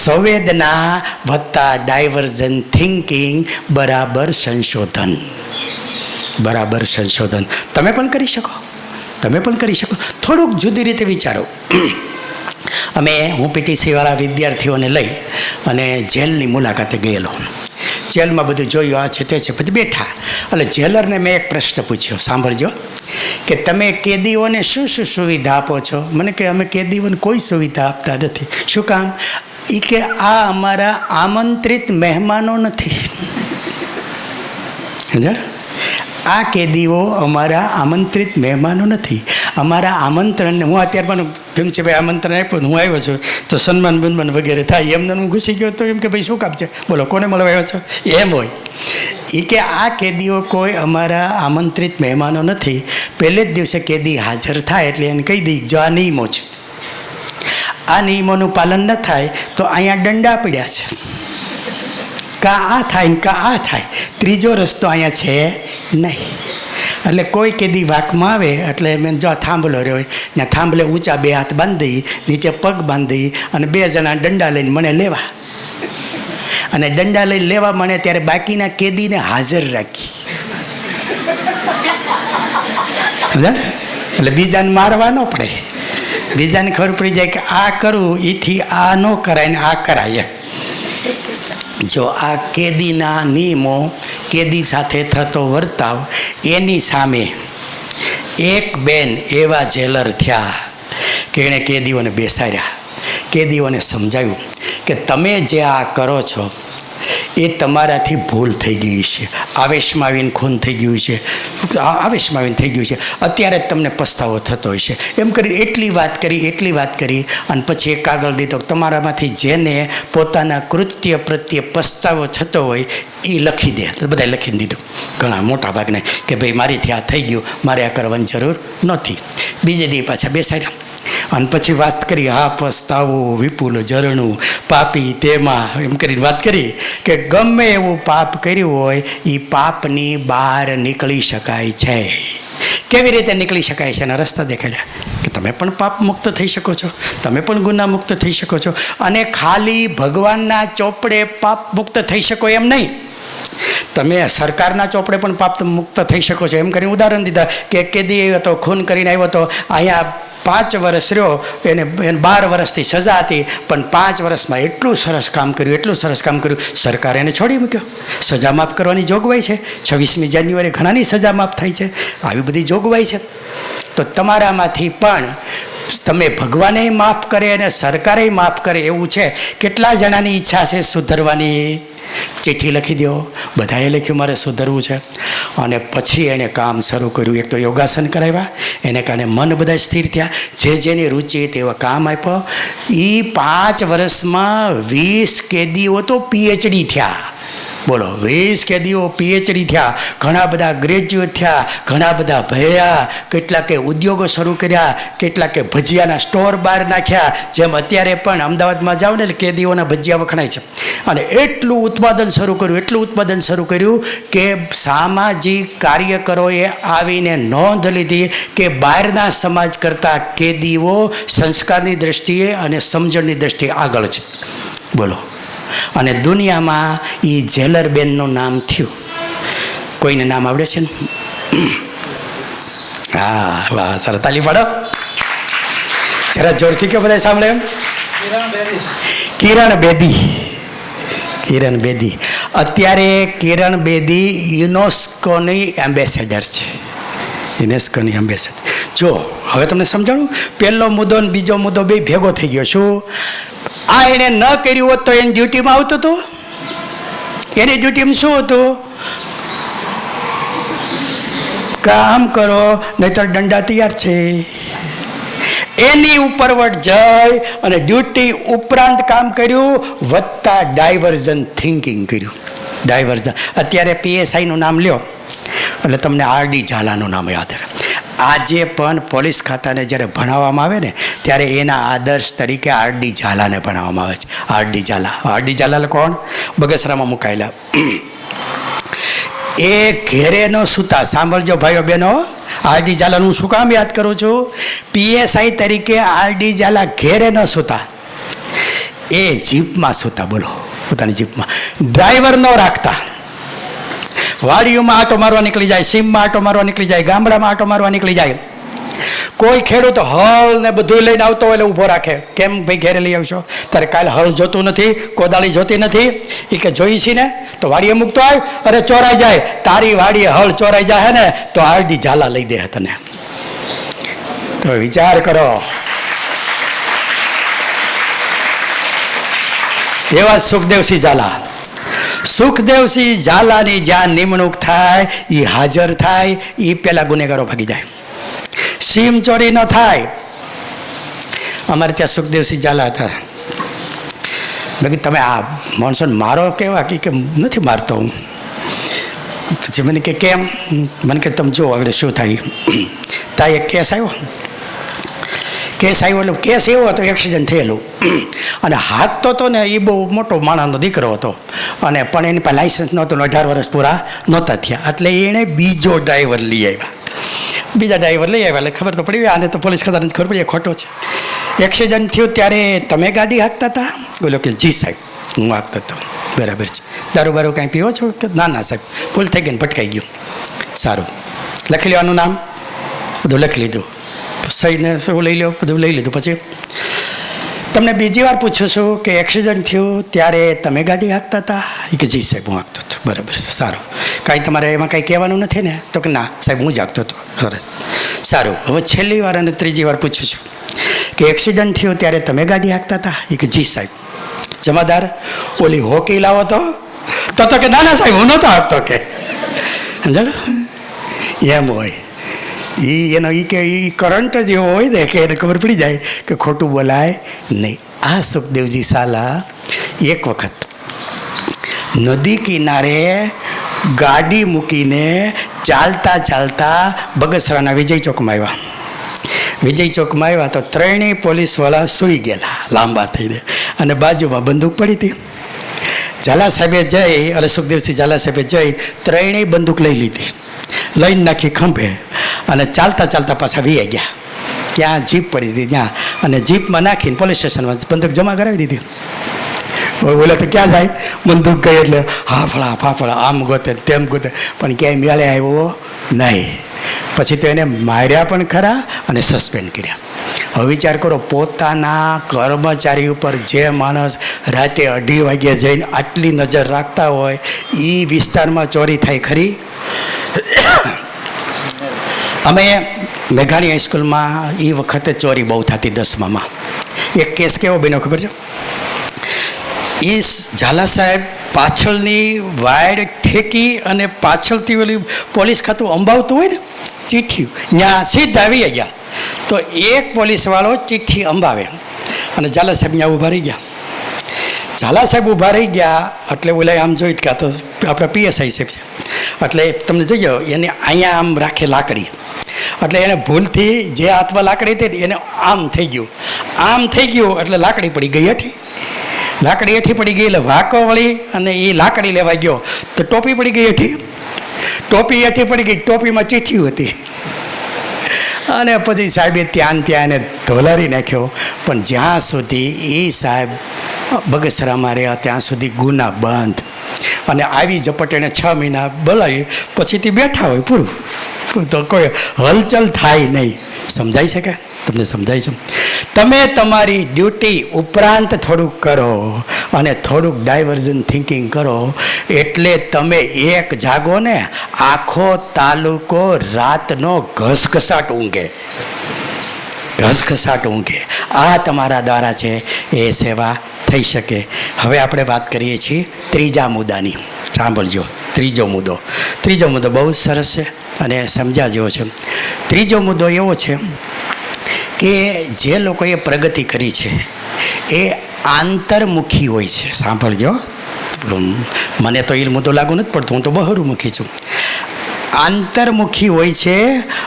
સંવેદના વત્તા ડાયવર્ઝન થિંકિંગ બરાબર સંશોધન. તમે પણ કરી શકો. થોડુંક જુદી રીતે વિચારો. હું પીટીસીવાળા વિદ્યાર્થીઓને લઈ અને જેલની મુલાકાતે ગયેલો. જેલમાં બધું જોયું, આ છે તે છે, પછી બેઠા. એટલે જેલરને મેં એક પ્રશ્ન પૂછ્યો, સાંભળજો, કે તમે કેદીઓને શું સુવિધા આપો છો? મને કે અમે કેદીઓને કોઈ સુવિધા આપતા નથી. શું કામ? એ કે આ અમારા આમંત્રિત મહેમાનો નથી. સમજાણ? આ કેદીઓ અમારા આમંત્રિત મહેમાનો નથી. અમારા આમંત્રણને હું અત્યારે પણ કેમ છે ભાઈ આમંત્રણ આપ્યું, હું આવ્યો છું તો સન્માન બનમાન વગેરે થાય. એમને હું ઘૂસી ગયો તો એમ કે ભાઈ શું કામ છે, બોલો કોને મળવા આવ્યો છો, એમ હોય. એ કે આ કેદીઓ કોઈ અમારા આમંત્રિત મહેમાનો નથી. પહેલે જ દિવસે કેદી હાજર થાય એટલે એને કહી દઈ જો આ નિયમો છે, આ નિયમોનું પાલન ન થાય તો અહીંયા દંડા પડ્યા છે, કાં આ થાય ને કાં આ થાય, ત્રીજો રસ્તો અહીંયા છે નહીં. એટલે કોઈ કેદી વાકમાં આવે એટલે મેં જો થાંભલો રહ્યો હોય ત્યાં થાંભલે ઊંચા 2 હાથ બાંધી, નીચે પગ બાંધી અને 2 જણા દંડા લઈને મને લેવા. અને દંડા લઈને લેવા મને ત્યારે બાકીના કેદીને હાજર રાખી. એટલે બીજાને મારવા ન પડે, બીજાને ખબર પડી જાય કે આ કરવું એથી આ ન કરાય ને આ કરાય. જો આ કેદીના નિયમો, કેદી સાથે થતો વર્તાવ, એની સામે એક બેન એવા જેલર થયા કે એણે કેદીઓને બેસાડ્યા, કેદીઓને સમજાવ્યું કે તમે જે આ કરો છો એ તમારાથી ભૂલ થઈ ગઈ છે, આવેશમાં આવીને ખૂન થઈ ગયું છે, અત્યારે જ તમને પસ્તાવો થતો હોય છે. એમ કરી એટલી વાત કરી અને પછી એક કાગળ દીધો, તમારામાંથી જેને પોતાના કૃત્ય પ્રત્યે પસ્તાવો થતો હોય એ લખી દે. તો બધાએ લખીને દીધું, ઘણા મોટા ભાગને, કે ભાઈ મારીથી આ થઈ ગયું, મારે આ કરવાની જરૂર નહોતી. બીજે દી પાછા બેસાડ્યા. અને પછી વાત કરી હા પસ્તાવો વિપુલ ઝરણું પાપી તેમાં એમ કરીને વાત કરી કે ગમે એવું પાપ કર્યું હોય એ પાપની બહાર નીકળી શકાય છે. કેવી રીતે નીકળી શકાય છે એના રસ્તા દેખાડ્યા કે તમે પણ પાપ મુક્ત થઈ શકો છો, તમે પણ ગુના મુક્ત થઈ શકો છો. અને ખાલી ભગવાનના ચોપડે પાપ મુક્ત થઈ શકો એમ નહીં, તમે સરકારના ચોપડે પણ પાપ મુક્ત થઈ શકો છો. એમ કરીને ઉદાહરણ દીધા કે એક કેદી આવ્યો હતો, ખૂન કરીને આવ્યો હતો, અહીંયા 5 વર્ષ રહ્યો, એને 12 વર્ષથી સજા હતી, પણ 5 વર્ષમાં એટલું સરસ કામ કર્યું, સરકારે એને છોડી મૂક્યો. સજા માફ કરવાની જોગવાઈ છે. 26મી જાન્યુઆરી ઘણાની સજા માફ થાય છે. આવી બધી જોગવાઈ છે. તો તમારામાંથી પણ તમે ભગવાને માફ કરે અને સરકારે માફ કરે એવું છે. કેટલા જણાની ઈચ્છા છે સુધરવાની? ચિઠ્ઠી લખી દો. બધાએ લખ્યું મારે સુધરવું છે. અને પછી એણે કામ શરૂ કર્યું. એક તો યોગાસન કરાવ્યા, એને કારણે મન બધા સ્થિર થયા. જેની રુચિ તેવા કામ આપ્યો. એ 5 વર્ષમાં 20 કેદીઓ તો PhD થયા. બોલો, 20 કેદીઓ PhD થયા, ઘણા બધા ગ્રેજ્યુએટ થયા, ઘણા બધા ભર્યા, કેટલાકે ઉદ્યોગો શરૂ કર્યા, કેટલાકે ભજીયાના સ્ટોર બહાર નાખ્યા. જેમ અત્યારે પણ અમદાવાદમાં જાઓ ને કેદીઓના ભજીયા વખણાય છે. અને એટલું ઉત્પાદન શરૂ કર્યું કે સામાજિક કાર્યકરોએ આવીને નોંધ લીધી કે બહારના સમાજ કરતાં કેદીઓ સંસ્કારની દ્રષ્ટિએ અને સમજણની દ્રષ્ટિએ આગળ છે. બોલો. અને દુનિયામાં એ જેલરબેનનું નામ થયું. કોઈને નામ આવડે છે ને? હા, વાહ, સર, તાલી પાડો જરા જોરથી. કે બધા સાંભળે એમ? કિરણ બેદી. અત્યારે કિરણ બેદી યુનેસ્કોની એમ્બેસેડર છે. જો હવે તમને સમજાણું. પહેલો મુદ્દો ને બીજો મુદ્દો બે ભેગો થઈ ગયો. શું? આ એને ન કર્યું હોત તો એની ડ્યુટીમાં આવતું હતું. એની ડ્યુટીમાં શું હતું? કામ કરો નહીતર દંડા તૈયાર છે. એની ઉપરવટ જઈ અને ડ્યુટી ઉપરાંત કામ કર્યું, વત્તા ડાયવર્ઝન થિંકિંગ કર્યું. અત્યારે PSI નું નામ લ્યો એટલે તમને RD ઝાલાનું નામ યાદ આવે. આજે પણ પોલીસ ખાતાને જ્યારે ભણાવવામાં આવે ને ત્યારે એના આદર્શ તરીકે RD ઝાલાને ભણાવવામાં આવે છે. RD ઝાલા કોણ? બગસરામાં મુકાયેલા. એ ઘેરે ન સૂતા. સાંભળજો ભાઈઓ બહેનો, RD ઝાલાનું શું કામ યાદ કરું છું? PSI તરીકે RD ઝાલા ઘેરે ન સૂતા, એ જીપમાં સૂતા. બોલો, પોતાની જીપમાં. ડ્રાઈવર ન રાખતા. વાડીઓમાં આટો મારવા નીકળી જાય, સીમમાં આટો મારવા નીકળી જાય, ગામડામાં આટો મારવા નીકળી જાય. કોઈ ખેડૂત હળ ને બધું લઈને આવતો હોય એટલે ઊભો રાખે. કેમ ભાઈ ઘેરે લઈ આવશો? તારે કાલે હળ જોતું નથી, કોદાળી જોતી નથી? એ કે જોઈ છી ને તો વાડીએ મૂકતો આવે. અરે ચોરાઈ જાય, તારી વાડીએ હળ ચોરાઈ જાય ને તો RD ઝાલા લઈ દે તને. તો વિચાર કરો. એવા સુખદેવસિંહ ઝાલાની જ્યાં નિમણૂક થાય, એ હાજર થાય, એ પેલા ગુનેગારો ભાગી જાય. સીમ ચોરી ન થાય. અમારે ત્યાં સુખદેવસિંહ ઝાલા હતા. બાકી તમે આ માણસોને મારો કેવા કે નથી મારતો હું. પછી મને કે કેમ? મને કે તમે જો આગળ શું થાય. ત્યાં એક કેસ આવ્યો એટલે કેસ એવો હતો, એક્સિડન્ટ થયેલું. અને હાંકતો હતો ને એ બહુ મોટો માણસનો દીકરો હતો, અને પણ એની પાસે લાઇસન્સ નહોતું, 18 વર્ષ પૂરા નહોતા થયા. એટલે એણે બીજા ડ્રાઈવર લઈ આવ્યા. એટલે ખબર તો પડી, આને તો પોલીસ ખાતાને ખબર પડી ખોટો છે. એક્સિડન્ટ થયું ત્યારે તમે ગાડી હાંકતા હતા? બોલો કે જી સાહેબ, હું હાંકતો હતો. બરાબર છે. દારૂ બારૂ કાંઈ પીવો છો? કે ના સાહેબ, ભૂલ થઈ ગઈ ને ભટકાઈ ગયું. સારું, લખી લેવાનું નામ, બધું લખી લીધું, સહીને શું લઈ લો, બધું લઈ લીધું. પછી તમને બીજી વાર પૂછું છું કે એક્સિડન્ટ થયું ત્યારે તમે ગાડી હાંકતા હતા? એ કે જી સાહેબ, હું હાંકતો હતો. બરાબર છે, સારું. કાંઈ તમારે એમાં કાંઈ કહેવાનું નથી ને? તો કે ના સાહેબ, હું જ હાંકતો હતો. સરસ, સારું. હવે છેલ્લી વાર અને ત્રીજી વાર પૂછું છું કે એક્સિડન્ટ થયું ત્યારે તમે ગાડી હાંકતા હતા? એ કે જી સાહેબ. જમાદાર, ઓલી હોકી લાવો તો કે ના સાહેબ, હું નહોતો હાંકતો. કે સમજાડો? એમ હોય. એનો કે કરંટ જેવો હોય ને કે એને ખબર પડી જાય કે ખોટું બોલાય નહીં. આ સુખદેવજી ઝાલા એક વખત નદી કિનારે ગાડી મૂકીને ચાલતા બગસરાના વિજય ચોકમાં આવ્યા. વિજય ચોકમાં આવ્યા તો ત્રણેય પોલીસવાળા સૂઈ ગયેલા લાંબા થઈને, અને બાજુમાં બંદૂક પડી હતી. ઝાલા સાહેબે જઈ, અને સુખદેવસિંહ ઝાલા સાહેબે જઈ ત્રણેય બંદૂક લઈ લીધી, લઈને નાખી ખંભે, અને ચાલતા ચાલતા પાછા વી ગયા. ત્યાં જીપ પડી હતી ત્યાં, અને જીપમાં નાખીને પોલીસ સ્ટેશનમાં બંદૂક જમા કરાવી દીધી. બોલે તો ક્યાં જાય, બંદૂક ગઈ એટલે હાફળા ફાફળા આમ ગોતે તેમ ગોતે, પણ ક્યાંય મેળે આવ્યો નહીં. પછી તો એને માર્યા પણ ખરા અને સસ્પેન્ડ કર્યા. હવે વિચાર કરો, પોતાના કર્મચારી ઉપર જે માણસ રાતે 2:30 વાગ્યે જઈને આટલી નજર રાખતા હોય, એ વિસ્તારમાં ચોરી થાય ખરી? અમે મેઘાણી હાઈસ્કૂલમાં એ વખતે ચોરી બહુ થતી 10માં. એક કેસ કેવો બન્યો ખબર છે? એ ઝાલા સાહેબ પાછળની વાયર ઠેકી અને પાછળથી ઓલી પોલીસ ખાતું અંબાવતું હોય ને ચિઠ્ઠી, ત્યાં સીધા આવી ગયા. તો એક પોલીસવાળો ચિઠ્ઠી અંબાવે અને ઝાલા સાહેબ ત્યાં ઊભા રહી ગયા. ઝાલા સાહેબ ઊભા રહી ગયા એટલે ઓલા આમ જોઈ કે આ તો આપણા PSI સાહેબ છે, એટલે તમને જોઈ એને અહીંયા આમ રાખે લાકડી, એટલે એને ભૂલથી જે હાથમાં લાકડી હતી એને આમ થઈ ગયું એટલે લાકડી પડી ગઈ હેઠી. લાકડી હેઠી પડી ગઈ એટલે વાંકો વળી અને એ લાકડી લેવા ગયો તો ટોપી પડી ગઈ હેઠી. ટોપી હેઠી પડી ગઈ, ટોપીમાં ચિઠ્ઠી હતી. અને પછી સાહેબે ત્યાં એને ધોલારી નાખ્યો. પણ જ્યાં સુધી એ સાહેબ બગસરામાં રહ્યા ત્યાં સુધી ગુના બંધ. અને આવી ઝપટ એને 6 મહિના બોલાવી, પછીથી બેઠા હોય, પૂરું. તો કોઈ હલચલ થાય નહીં. સમજાય છે કે તમને સમજાય છે? તમે તમારી ડ્યુટી ઉપરાંત થોડુંક કરો અને થોડુંક ડાયવર્ઝન થિંકિંગ કરો, એટલે તમે એક જાગો ને આખો તાલુકો રાતનો ઘસઘસાટ ઊંઘે. આ તમારા દ્વારા છે એ સેવા થઈ શકે. હવે આપણે વાત કરીએ છીએ ત્રીજા મુદ્દાની. સાંભળજો, ત્રીજો મુદ્દો બહુ સરસ છે અને સમજ્યા જેવો છે. ત્રીજો મુદ્દો એવો છે કે જે લોકોએ પ્રગતિ કરી છે એ આંતરમુખી હોય છે. સાંભળજો, મને તો એ મુદ્દો લાગુ નથી પડતો, હું તો બહારમુખી છું. આંતરમુખી હોય છે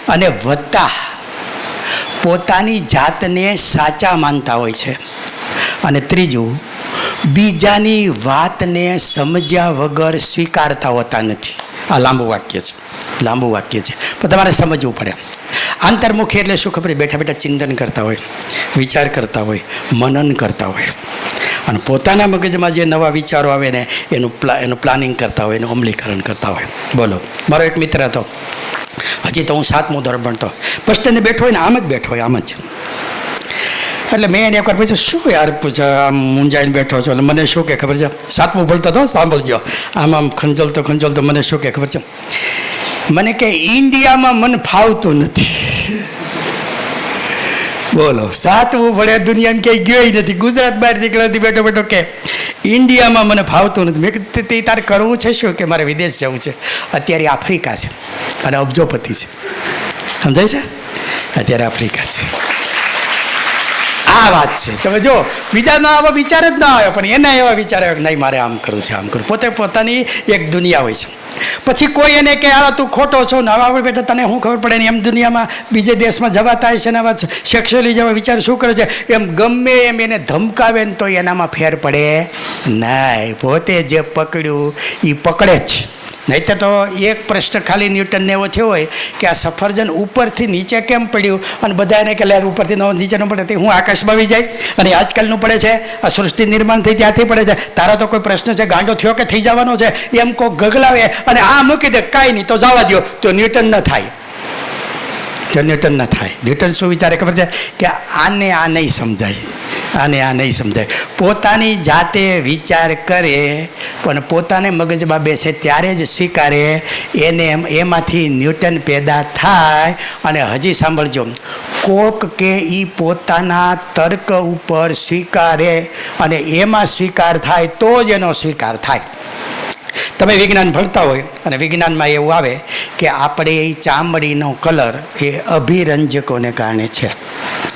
અને વત્તા પોતાની જાતને સાચા માનતા હોય છે. અને ત્રીજું, બીજાની વાતને સમજ્યા વગર સ્વીકારતા હોતા નથી. આ લાંબુ વાક્ય છે પણ તમારે સમજવું પડે. આંતરમુખી એટલે શું ખબર? બેઠા બેઠા ચિંતન કરતા હોય, વિચાર કરતા હોય, મનન કરતા હોય, અને પોતાના મગજમાં જે નવા વિચારો આવે ને એનું પ્લાનિંગ કરતા હોય, એનું અમલીકરણ કરતા હોય. બોલો, મારો એક મિત્ર હતો, હજી તો હું 7મું ધોરણ ભણતો, બસ સ્ટેન્ડે બેઠો હોય ને આમ જ બેઠો હોય, આમ જ. એટલે મેં એને એકવાર પૂછ્યું, શું યાર આમ મૂંઝાઈને બેઠો છો? એટલે મને શું કે ખબર છે, 7મું ભણતો હતો, સાંભળજો, આમ ખંજલતો મને શું કે ખબર છે? મને કે ઇન્ડિયામાં મને ફાવતું નથી. બોલો, 7મું ભણ્યા, દુનિયામાં ક્યાંય ગયો નથી, ગુજરાત બહાર નીકળ્યાથી બેઠો કે ઇન્ડિયામાં મને ફાવતું નથી. મેં કીધું તે તારે કરવું છે શું? કે મારે વિદેશ જવું છે. અત્યારે આફ્રિકા છે અને અબજોપતિ છે. સમજાય છે? અત્યારે આફ્રિકા છે. આ વાત છે. તમે જો, બીજાના આવા વિચાર જ ના આવ્યો, પણ એના એવા વિચાર આવ્યો કે નહીં મારે આમ કરવું છે. પોતે પોતાની એક દુનિયા હોય છે. પછી કોઈ એને કે આ તું ખોટો છો ને આવા બેઠા તને શું ખબર પડે ને, એમ દુનિયામાં બીજે દેશમાં જવા થાય છે ને આવા સેક્સ્યુઅલી જેવા વિચાર શું કરે છે, એમ ગમે એમ એને ધમકાવે ને તો એનામાં ફેર પડે નહીં. પોતે જે પકડ્યું એ પકડે જ. નહીં તો એક પ્રશ્ન ખાલી ન્યૂટનને એવો થયો હોય કે આ સફરજન ઉપરથી નીચે કેમ પડ્યું, અને બધા એને કે લે ઉપરથી નીચે ન પડે, હું આકાશમાં આવી જાય, અને આજકાલનું પડે છે, આ સૃષ્ટિ નિર્માણ થઈ ત્યાંથી પડે છે. તારા તો કોઈ પ્રશ્ન છે, ગાંડો થયો કે થઈ જવાનો છે, એમ કોઈ ગગલાવે અને આ મૂકી દે, કાંઈ નહીં તો જવા દો, તો ન્યૂટન ન થાય. ન્યૂટન શું વિચારે ખબર છે? કે આને આ નહીં સમજાય. પોતાની જાતે વિચાર કરે પણ પોતાને મગજમાં બેસે ત્યારે જ સ્વીકારે, એને એમાંથી ન્યૂટન પેદા થાય. અને હજી સાંભળજો, કોક કે એ પોતાના તર્ક ઉપર સ્વીકારે અને એમાં સ્વીકાર થાય તો જ એનો સ્વીકાર થાય. તમે વિજ્ઞાન ભણતા હોય અને વિજ્ઞાનમાં એવું આવે કે આપણે ચામડીનો કલર એ અભિરંજકોને કારણે છે.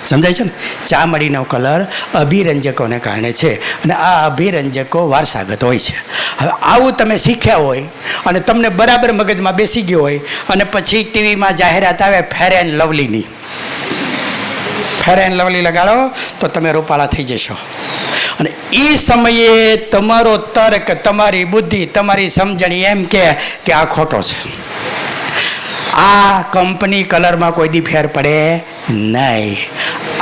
સમજાય છે ને? ચામડીનો કલર અભિરંજકોને કારણે છે, અને આ અભિરંજકો વારસાગત હોય છે. હવે આવું તમે શીખ્યા હોય અને તમને બરાબર મગજમાં બેસી ગયો હોય, અને પછી ટીવીમાં જાહેરાત આવે ફેર એન્ડ લવલીની, ફેર એન્ડ લવલી લગાડો તો તમે રૂપાળા થઈ જશો. અને એ સમયે તમારો તર્ક, તમારી બુદ્ધિ, તમારી સમજણ એમ કે આ ખોટો છે. આ કંપની કલરમાં કોઈ દી ફેર પડે નહીં.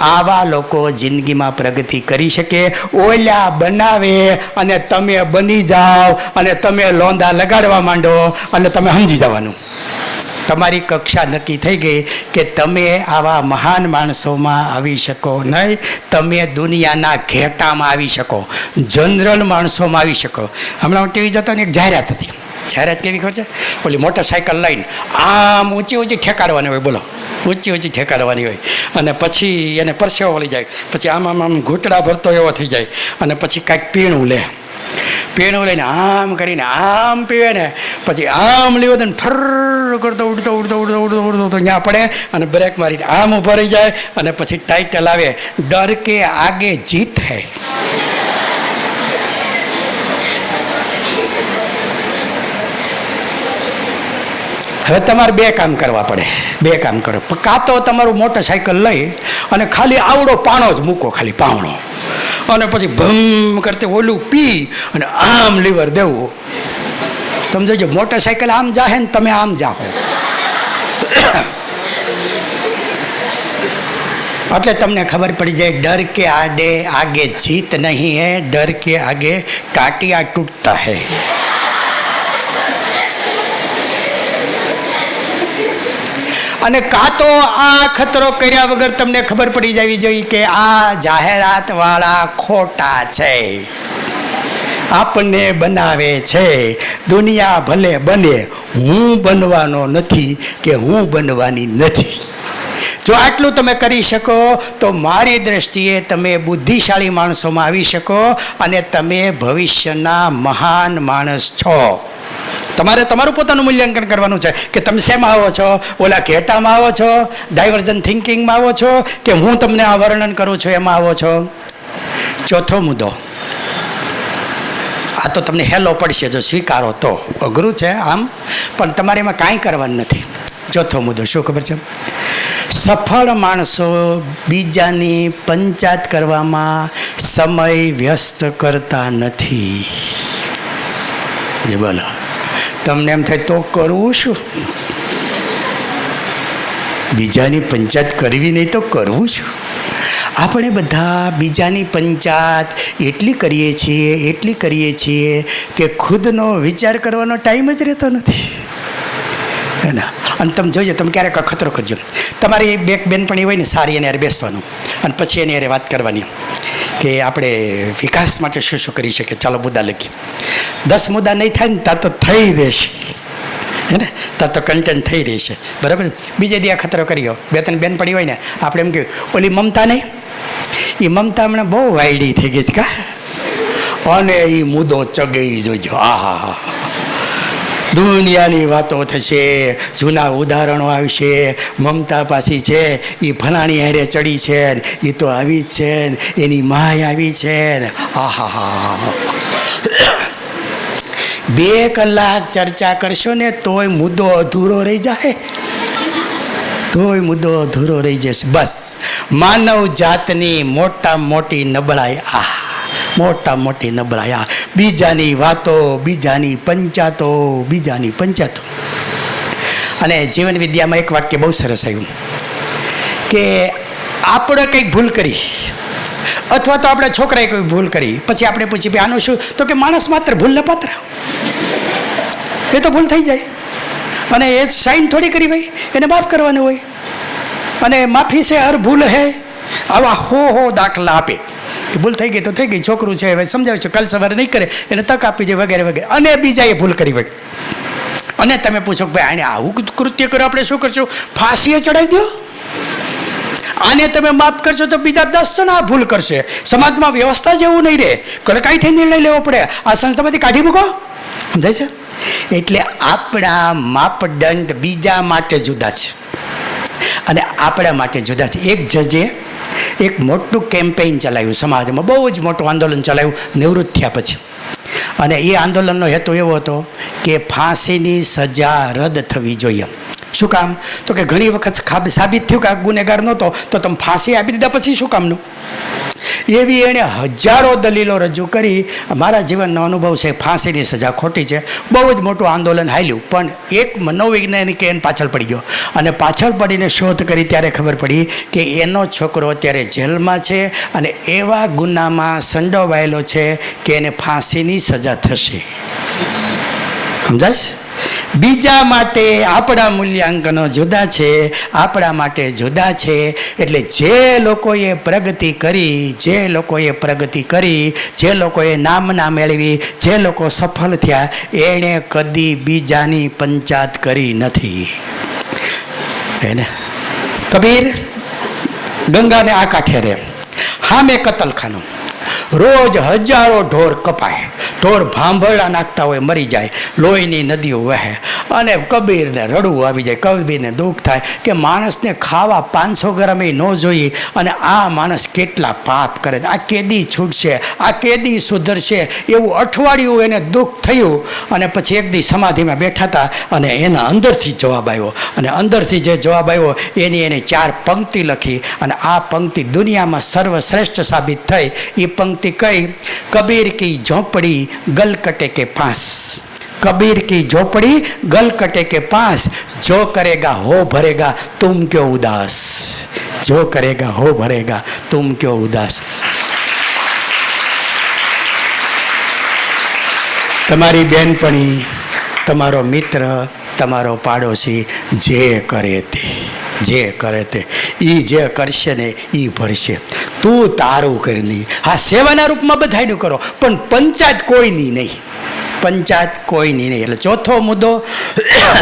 આવા લોકો જિંદગીમાં પ્રગતિ કરી શકે. ઓલા બનાવે અને તમે બની જાઓ અને તમે લોંદા લગાડવા માંડો અને તમે સમજી જવાનું તમારી કક્ષા નક્કી થઈ ગઈ કે તમે આવા મહાન માણસોમાં આવી શકો નહીં. તમે દુનિયાના ઘેટામાં આવી શકો, જનરલ માણસોમાં આવી શકો. હમણાં હું ટીવી જોતો ને એક જાહેરાત હતી. જાહેરાત કેવી ખબર છે? ઓલી મોટરસાઇકલ લઈને આમ ઊંચી ઊંચી ઠેકાડવાની હોય. બોલો, ઊંચી ઊંચી ઠેકાડવાની હોય અને પછી એને પરસેવો વળી જાય, પછી આમ આમ આમ ઘૂંટડા ભરતો એવો થઈ જાય અને પછી કાંઈક પીણું લે. પીણું લઈને આમ કરીને આમ પીવે ને પછી આમ લીધો ને ફર કરતો ઉડતો ઉડતો ઉડતો ઉડતો ઉડતો તો ત્યાં પડે અને બ્રેક મારીને આમ ઊભો રહી જાય અને પછી ટાઇટલ આવે, ડર કે આગે જીત હૈ. હવે તમારે બે કામ કરવા પડે. બે કામ કરો. કાં તો તમારું મોટરસાઇકલ લઈ અને ખાલી આવડો પાણો જ મૂકો, ખાલી પાવણો, અને પછી ભમ કરતે ઓલું પી અને આમ લીવર દેવું. તમે જોજો મોટરસાઇકલ આમ જાહે ને તમે આમ જાઓ. એટલે તમને ખબર પડી જાય, ડર કે આગે જીત નહીં હૈ, ડર કે આગે ટાટિયા તૂટતા હૈ. અને કાં તો આ ખતરો કર્યા વગર તમને ખબર પડી જવી જોઈએ કે આ જાહેરાતવાળા ખોટા છે, આપણને બનાવે છે. દુનિયા ભલે બને, હું બનવાનો નથી કે હું બનવાની નથી. જો આટલું તમે કરી શકો તો મારી દ્રષ્ટિએ તમે બુદ્ધિશાળી માણસોમાં આવી શકો અને તમે ભવિષ્યના મહાન માણસ છો. તમારે તમારું પોતાનું મૂલ્યાંકન કરવાનું છે કે તમે શેમાં આવો છો? ઓલા ઘેટામાં આવો છો, ડાયવર્ઝન થિંકિંગમાં આવો છો, કે હું તમને આ વર્ણન કરું છું એમાં આવો છો? ચોથો મુદ્દો, આ તો તમને હેલો પડશે જો સ્વીકારો તો. અઘરું છે આમ, પણ તમારે એમાં કાંઈ કરવાનું નથી. ચોથો મુદ્દો શું ખબર છે? સફળ માણસો બીજાની પંચાયત કરવામાં સમય વ્યસ્ત કરતા નથી. બોલો, તમને એમ થાય તો કરવું શું? બીજાની પંચાયત કરવી નહીં તો કરવું શું? આપણે બધા બીજાની પંચાયત એટલી કરીએ છીએ કે ખુદનો વિચાર કરવાનો ટાઈમ જ રહેતો નથી. હે ને? અને તમે જોજો, તમે ક્યારેક ખતરો કરજો. તમારી બે બેનપણી હોય ને સારી, એને યાર બેસવાનું અને પછી એની યાર વાત કરવાની કે આપણે વિકાસ માટે શું શું કરી શકીએ. ચાલો મુદ્દા લખીએ. 10 મુદ્દા નહીં થાય ને ત્યાં તો થઈ રહેશે, હે ને? ત્યાં તો કન્ટેન્ટ થઈ રહેશે, બરાબર. બીજે દી આ ખતરો કરી ગયો. 2-3 બેન પડી હોય ને, આપણે એમ કહ્યું ઓલી મમતા નહીં, એ મમતા હમણાં બહુ વાયડી થઈ ગઈ છે કા, અને એ મુદ્દો ચગી જોજો. આહા, દુનિયાની વાતો થશે, જૂના ઉદાહરણો આવશે. મમતા પાછી છે, એ ફલાણી હારે ચડી છે, એ તો આવી જ છે, એની માય આવી છે. આહા, 2 કલાક ચર્ચા કરશો ને તોય મુદ્દો અધૂરો રહી જાય, તોય મુદ્દો અધૂરો રહી જશે. બસ માનવ જાતની મોટી નબળાઈ આ, મોટી નબળાઈ આ. બીજાની વાતો, બીજાની પંચાયતો. અને જીવન વિદ્યામાં એક વાક્ય બહુ સરસ આવ્યું કે આપણે કંઈક ભૂલ કરી અથવા તો આપણા છોકરાએ કોઈ ભૂલ કરી, પછી આપણે પૂછીએ આનું શું? તો કે માણસ માત્ર ભૂલને પાત્ર, એ તો ભૂલ થઈ જાય અને એ સાઈન થોડી કરી હોય, એને માફ કરવાનું હોય. અને માફી છે હર ભૂલ હે, આવા હો દાખલા આપે કે ભૂલ થઈ ગઈ તો થઈ ગઈ, છોકરું છે હવે સમજાવે છે, કાલ સવારે નહીં કરે, એને તક આપી જાય વગેરે વગેરે. અને બીજાએ ભૂલ કરી હોય અને તમે પૂછો કે ભાઈ આને આવું કૃત્ય કર્યું, આપણે શું કરશું? ફાંસીએ ચડાવી દો. આને તમે માફ કરશો તો બીજા 10 જણા ભૂલ કરશે. સમાજમાં વ્યવસ્થા જેવું નહીં રહે, કડકાઈથી નિર્ણય લેવો પડે. આ સંસ્થામાંથી કાઢી મૂકો, સમજાય છે? એટલે આપણા માપદંડ બીજા માટે જુદા છે અને આપણા માટે જુદા છે. એક જજે એક મોટું કેમ્પેઇન ચલાવ્યું સમાજમાં, બહુ જ મોટું આંદોલન ચલાવ્યું નિવૃત્ત થયા પછી. અને એ આંદોલનનો હેતુ એવો હતો કે ફાંસીની સજા રદ થવી જોઈએ. શું કામ? તો કે ઘણી વખત સાબિત થયું કે આ ગુનેગાર નહોતો તો તમે ફાંસી આપી દીધા પછી શું કામનું? એવી એણે હજારો દલીલો રજૂ કરી. મારા જીવનનો અનુભવ છે, ફાંસીની સજા ખોટી છે. બહુ જ મોટું આંદોલન હાલ્યું, પણ એક મનોવૈજ્ઞાનિક એને પાછળ પડી ગયો અને પાછળ પડીને શોધ કરી ત્યારે ખબર પડી કે એનો છોકરો અત્યારે જેલમાં છે અને એવા ગુનામાં સંડોવાયેલો છે કે એને ફાંસીની સજા થશે. સમજાય છે? બીજા માટે આપણા મૂલ્યાંકનો જુદા છે, આપણા માટે જુદા છે. એટલે જે લોકોએ પ્રગતિ કરી, જે લોકોએ નામના મેળવી, જે લોકો સફળ થયા, એણે કદી બીજાની પંચાયત કરી નથી. એને કબીર ગંગાને આ કાંઠે રહે, સામે કતલખાનું, રોજ હજારો ઢોર કપાય, ઢોર ભાંભરડા નાખતા હોય, મરી જાય, લોહીની નદીઓ વહે અને કબીરને રડવું આવી જાય. કબીરને દુઃખ થાય કે માણસને ખાવા 500 ગ્રામ ન જોઈએ અને આ માણસ કેટલા પાપ કરે, આ કેદી છૂટશે, આ કેદી સુધરશે, એવું અઠવાડિયું એને દુઃખ થયું. અને પછી એક દી સમાધિમાં બેઠા હતા અને એના અંદરથી જવાબ આવ્યો, અને અંદરથી જે જવાબ આવ્યો એની એને 4 પંક્તિ લખી અને આ પંક્તિ દુનિયામાં સર્વશ્રેષ્ઠ સાબિત થઈ. એ પંક્તિ કઈ? કબીર કી ઝોપડી ગલ કटे के पास, कबीर की झोपड़ी गल कटे के पास, जो करेगा हो भरेगा तुम क्यों उदास, जो करेगा हो भरेगा तुम क्यों उदास. તમારી બેનપણી, તમારો મિત્ર, તમારો પાડોશી જે કરે તે એ જે કરશે ને એ ભરશે. તું તારું કરની. હા, સેવાના રૂપમાં બધાયનું કરો, પણ પંચાયત કોઈની નહીં, પંચાયત કોઈની નહીં. એટલે ચોથો મુદ્દો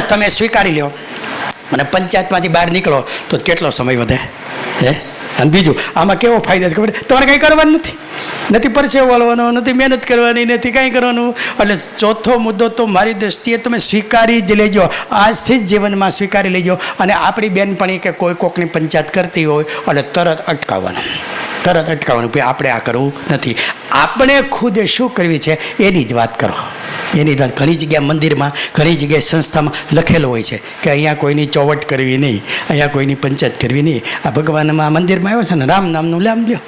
તમે સ્વીકારી લો અને પંચાયતમાંથી બહાર નીકળો તો કેટલો સમય વધે હે. અને બીજું આમાં કેવો ફાયદો છે ખબર? તમારે કંઈ કરવાનું નથી પરસેવો વાળવાનો, નથી મહેનત કરવાની, નથી કાંઈ કરવાનું. એટલે ચોથો મુદ્દો તો મારી દ્રષ્ટિએ તમે સ્વીકારી જ લેજો, આજથી જ જીવનમાં સ્વીકારી લેજો. અને આપણી બેનપણી કે કોઈ કોકની પંચાયત કરતી હોય એટલે તરત અટકાવવાનું ભાઈ આપણે આ કરવું નથી. આપણે ખુદ શું કરવી છે એની જ વાત કરો, એની જ વાત. ઘણી જગ્યાએ મંદિરમાં, ઘણી જગ્યાએ સંસ્થામાં લખેલું હોય છે કે અહીંયા કોઈની ચોવટ કરવી નહીં, અહીંયા કોઈની પંચાયત કરવી નહીં. આ ભગવાનમાં મંદિરમાં આવ્યો છે ને, રામ નામનું નામ લ્યો.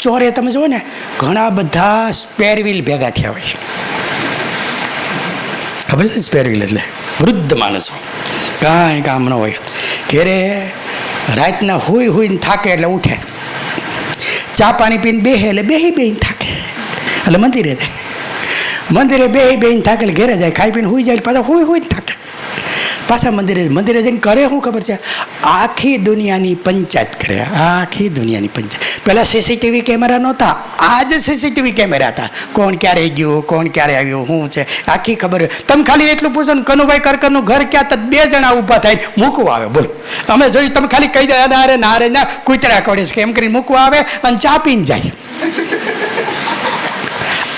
ચોરે તમે જુઓ ને ઘણા બધા સ્પેરવીલ ભેગા થયા હોય. ખબર છે સ્પેરવીલ એટલે? વૃદ્ધ માણસો, કાંઈ કામ ન હોય, ઘેરે રાતના હુઈને થાકે એટલે ઉઠે, ચા પાણી પીને બેહે એટલે બેહીને થાકે એટલે મંદિરે બેહીને થાકે એટલે ઘેરે જાય, ખાઈ પીને હુઈ જાય, પાછા હુઈને થાકે, પાછા મંદિરે જઈને કરે શું ખબર છે? આખી દુનિયાની પંચાયત કરે, આખી દુનિયાની પંચાયત. પહેલાં સીસીટીવી કેમેરા નહોતા, આજ સીસીટીવી કેમેરા હતા. કોણ ક્યારે ગયું, કોણ ક્યારે આવ્યું, શું છે આખી ખબર. તમે ખાલી એટલું પૂછો ને, કનુભાઈ કરકરનું ઘર ક્યાં? તો 2 જણા ઊભા થાય મૂકવા આવે. બોલો, અમે જોયું, તમે ખાલી કહી દે ના કૂતરા કવડે છે એમ કરીને મૂકવા આવે અને ચા પીને જાય.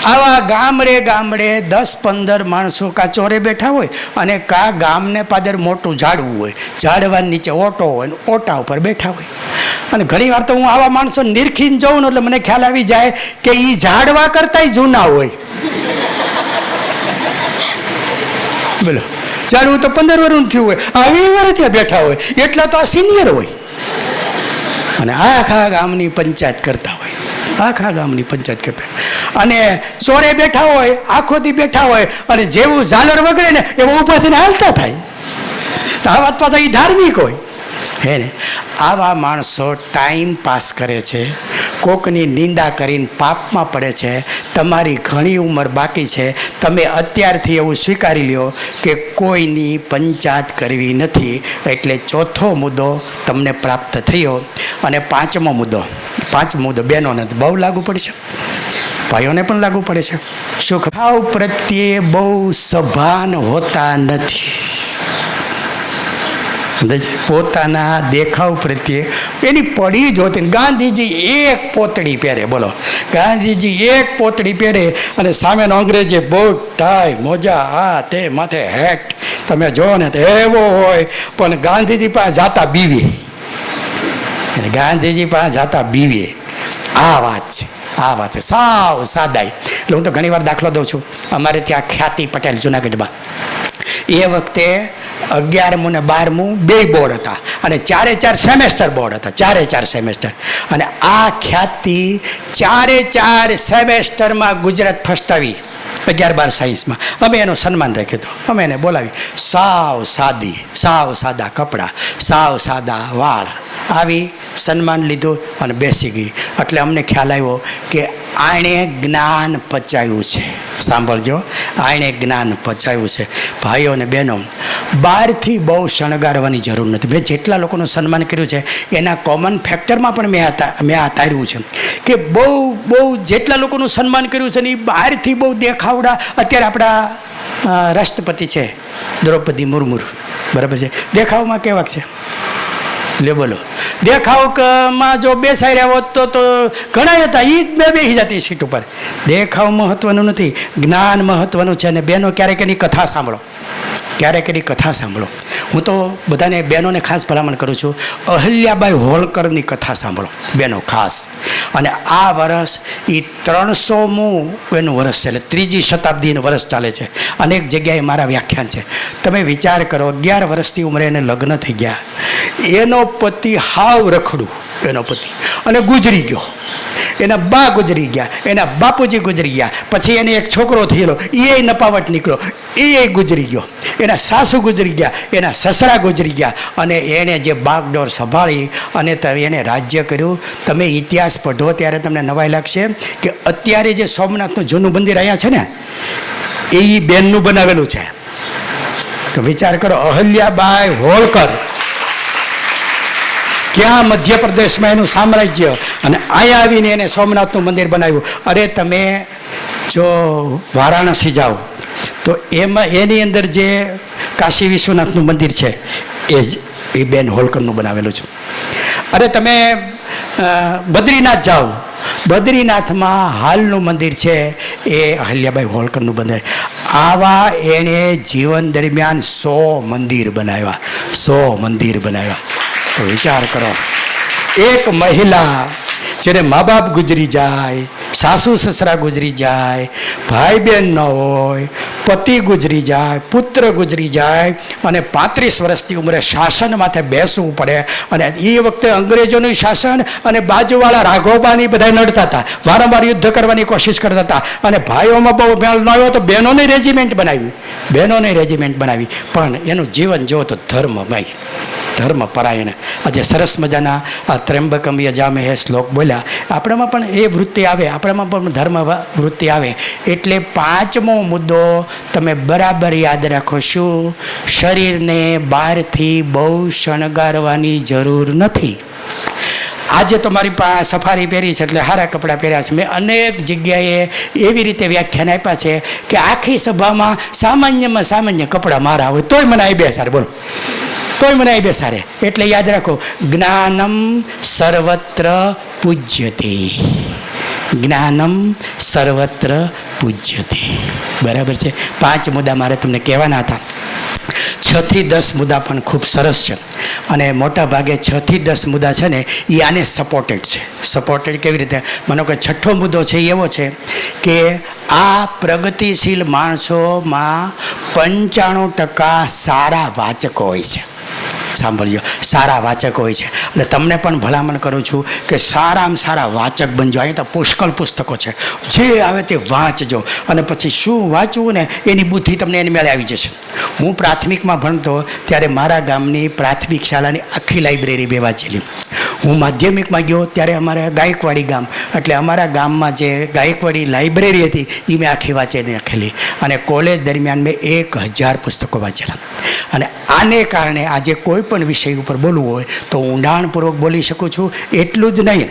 આવા ગામડે 10-15 માણસો કા ચોરે બેઠા હોય અને કા ગામને પાદર મોટું ઝાડવું હોય, ઝાડવાની નીચે ઓટો હોય ને ઓટા ઉપર બેઠા હોય. અને ઘણી વાર તો હું આવા માણસો નિરખીને જોઉં ને એટલે મને ખ્યાલ આવી જાય કે એ ઝાડવા કરતાંય જૂના હોય. બોલો, ઝાડવું તો 15 વર્ષનું થયું હોય, આવી વાર ત્યાં બેઠા હોય, એટલા તો આ સિનિયર હોય અને આખા ગામની પંચાયત કરતા હોય, આખા ગામની પંચાયત કરતા. અને ચોરે બેઠા હોય, આખોથી બેઠા હોય અને જેવું ઝાલર વગડે ને એવું ઊભા થઈને હાલતા થાય. આ વાત પાછા એ ધાર્મિક હોય હે ને. આવા માણસો ટાઈમ પાસ કરે છે, કોકની નિંદા કરીને પાપમાં પડે છે. તમારી ઘણી ઉંમર બાકી છે, તમે અત્યારથી એવું સ્વીકારી લ્યો કે કોઈની પંચાયત કરવી નથી. એટલે ચોથો મુદ્દો તમને પ્રાપ્ત થયો. અને પાંચમો મુદ્દો બહેનોને બહુ લાગુ પડશે, ભાઈઓને પણ લાગુ પડે છે. સુખભાવ પ્રત્યે બહુ સભાન હોતા નથી. પોતાના દેખાવ પ્રત્યે એની પડી જ હોતી. ગાંધીજી એક પોતડી પહેરે, બોલો, ગાંધીજી એક પોતડી પહેરે અને સામેનો અંગ્રેજી બૂટ, ટાઈ, મોજા, આ તે માથે હેટ, તમે જો ને તો એવો હોય. પણ ગાંધીજી પાસે જાતા બીવે, આ વાત છે સાવ સાદાઈ. એટલે હું તો ઘણી વાર દાખલો દઉં છું. અમારે ત્યાં ખ્યાતિ પટેલ જુનાગઢમાં એ વખતે 11મું ને 12મું બે બોર્ડ હતા અને 4 સેમેસ્ટર બોર્ડ હતા, 4 સેમેસ્ટર. અને આ ખ્યાતિ 4 સેમેસ્ટરમાં ગુજરાત ફર્સ્ટ આવી 11-12 સાયન્સમાં. અમે એનું સન્માન રાખ્યું હતું. અમે એને બોલાવી, સાવ સાદા કપડાં, સાવ સાદા વાળ, આવી સન્માન લીધું અને બેસી ગઈ. એટલે અમને ખ્યાલ આવ્યો કે આણે જ્ઞાન પચાવ્યું છે. સાંભળજો, આણે જ્ઞાન પચાવ્યું છે. ભાઈઓ અને બહેનો, બહારથી બહુ શણગારવાની જરૂર નથી. મેં જેટલા લોકોનું સન્માન કર્યું છે એના કોમન ફેક્ટરમાં પણ મેં આ તાર્યું છે કે બહુ જેટલા લોકોનું સન્માન કર્યું છે ને એ બહારથી બહુ દેખાવડા. અત્યારે આપણા રાષ્ટ્રપતિ છે દ્રૌપદી મુર્મુ, બરાબર છે, દેખાવમાં કેવા છે લે બોલો. દેખાવમાં જો બેસાઈ રહ્યા હોત તો ઘણા હતા, એ જ મેં બેસી જતી સીટ ઉપર. દેખાવ મહત્વનું નથી, જ્ઞાન મહત્વનું છે. અને બહેનો ક્યારેક એની કથા સાંભળો, ક્યારેક એની કથા સાંભળો. હું તો બધાને બહેનોને ખાસ ભલામણ કરું છું, અહલ્યાબાઈ હોલકરની કથા સાંભળો બહેનો ખાસ. અને આ વર્ષ એ 300મું એનું વર્ષ છે, એટલે 3જી શતાબ્દીનું વર્ષ ચાલે છે. અનેક જગ્યાએ મારા વ્યાખ્યાન છે. તમે વિચાર કરો, 11 વર્ષની ઉંમરે એને લગ્ન થઈ ગયા. એનો પતિ હાવ રખડું, એનો પતિ, અને ગુજરી ગયો. એના બા ગુજરી ગયા, એના બાપુજી ગુજરી ગયા, પછી એને એક છોકરો થયેલો, એ નપાવટ નીકળ્યો, એ ગુજરી ગયો. એના સાસુ ગુજરી ગયા, એના સસરા ગુજરી ગયા, અને એણે જે બાગડોર સંભાળી અને એને રાજ્ય કર્યું. તમે ઇતિહાસ પઢો ત્યારે તમને નવાઈ લાગશે કે અત્યારે જે સોમનાથનું જૂનું મંદિર અહીંયા છે ને, એ બેનનું બનાવેલું છે. તો વિચાર કરો, અહલ્યાબાઈ હોલકર ક્યાં મધ્યપ્રદેશમાં એનું સામ્રાજ્ય, અને અહીંયા આવીને એને સોમનાથનું મંદિર બનાવ્યું. અરે તમે જો વારાણસી જાઓ તો એમાં એની અંદર જે કાશી વિશ્વનાથનું મંદિર છે એ બેન હોલકરનું બનાવેલું છે. અરે તમે બદ્રીનાથ જાઓ, બદ્રીનાથમાં હાલનું મંદિર છે એ અહલ્યાબાઈ હોલકરનું બંધાય. આવા એણે જીવન દરમિયાન 100 મંદિર બનાવ્યા, 100 મંદિર બનાવ્યા. તો વિચાર કરો, એક મહિલા જેને મા બાપ ગુજરી જાય, સાસુ સસરા ગુજરી જાય, ભાઈ બહેન ન હોય, પતિ ગુજરી જાય, પુત્ર ગુજરી જાય, અને 35 વર્ષની ઉંમરે શાસન માથે બેસવું પડે. અને એ વખતે અંગ્રેજોનું શાસન, અને બાજુવાળા રાઘોબાની બધા નડતા હતા, વારંવાર યુદ્ધ કરવાની કોશિશ કરતા હતા. અને ભાઈઓમાં બહુ મેળ ન આવ્યો તો બહેનોને રેજિમેન્ટ બનાવી, બહેનોને રેજિમેન્ટ બનાવી. પણ એનું જીવન જુઓ તો ધર્મમય, ધર્મ પરાયણ. આજે સરસ મજાના આ ત્રંબકમ યજામહે શ્લોક બોલ્યા, આપણામાં પણ એ વૃત્તિ આવે, આપણામાં પણ ધર્મ વૃત્તિ આવે. એટલે 5મો મુદ્દો તમે બરાબર યાદ રાખો, શું? શરીરને બહારથી બહુ શણગારવાની જરૂર નથી. આજે તો મારી પાસે સફારી પહેરી છે એટલે સારા કપડાં પહેર્યા છે. મેં અનેક જગ્યાએ એવી રીતે વ્યાખ્યાન આપ્યા છે કે આખી સભામાં સામાન્યમાં સામાન્ય કપડાં મારા હોય તોય મને આવી બેસાડે, બોલો, તોય મને આવી બેસાડે. એટલે યાદ રાખો, જ્ઞાનમ સર્વત્ર પૂજ્યતે, જ્ઞાનમ સર્વત્ર પૂજ્યતે. બરાબર છે. 5 મુદ્દા મારે તમને કહેવાના હતા. 6 થી 10 મુદ્દા પણ ખૂબ સરસ છે, અને મોટા ભાગે 6 થી 10 મુદ્દા છે ને એ આને સપોર્ટેડ છે. સપોર્ટેડ કેવી રીતે? માનો કે 6થો મુદ્દો છે એવો છે કે આ પ્રગતિશીલ માણસોમાં 95% સારા વાચકો હોય છે. સાંભળજો, સારા વાચક હોય છે. એટલે તમને પણ ભલામણ કરું છું કે સારામાં સારા વાચક બનજો. અહીં તો પુષ્કળ પુસ્તકો છે, જે આવે તે વાંચજો. અને પછી શું વાંચવું ને એની બુદ્ધિ તમને એની મેળે આવી જશે. હું પ્રાથમિકમાં ભણતો ત્યારે મારા ગામની પ્રાથમિક શાળાની આખી લાઇબ્રેરી મેં વાંચેલી. હું માધ્યમિકમાં ગયો ત્યારે અમારે ગાયકવાડી ગામ, એટલે અમારા ગામમાં જે ગાયકવાડી લાઇબ્રેરી હતી એ મેં આખી વાંચી નાખેલી. અને કોલેજ દરમિયાન મેં 1000 પુસ્તકો વાંચેલા. અને આને કારણે આજે કોઈ પણ વિષય ઉપર બોલવું હોય તો ઊંડાણપૂર્વક બોલી શકું છું. એટલું જ નહીં,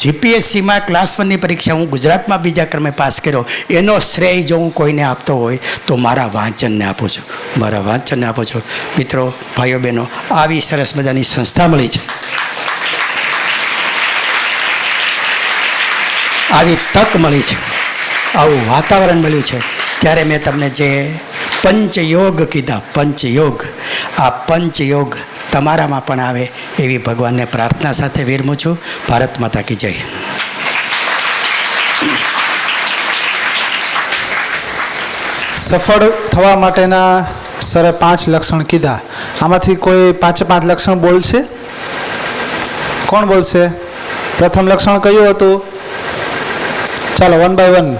જીપીએસસીમાં ક્લાસ 1ની પરીક્ષા હું ગુજરાતમાં બીજા ક્રમે પાસ કર્યો, એનો શ્રેય જો હું કોઈને આપતો હોય તો મારા વાંચનને આપું છું, મારા વાંચનને આપું છું. મિત્રો, ભાઈઓ બહેનો, આવી સરસ મજાની સંસ્થા મળી છે, આવી તક મળી છે, આવું વાતાવરણ મળ્યું છે, ત્યારે મેં તમને જે પંચયોગ કીધા, પંચયોગ, આ પંચયોગ તમારામાં પણ આવે એવી ભગવાનને પ્રાર્થના સાથે વિરમું છું. ભારત માતા કી જય. સફળ થવા માટેના સરે 5 લક્ષણ કીધા. આમાંથી કોઈ 5 લક્ષણ બોલશે? કોણ બોલશે? પ્રથમ લક્ષણ કયું હતું? ચાલો 1 by 1.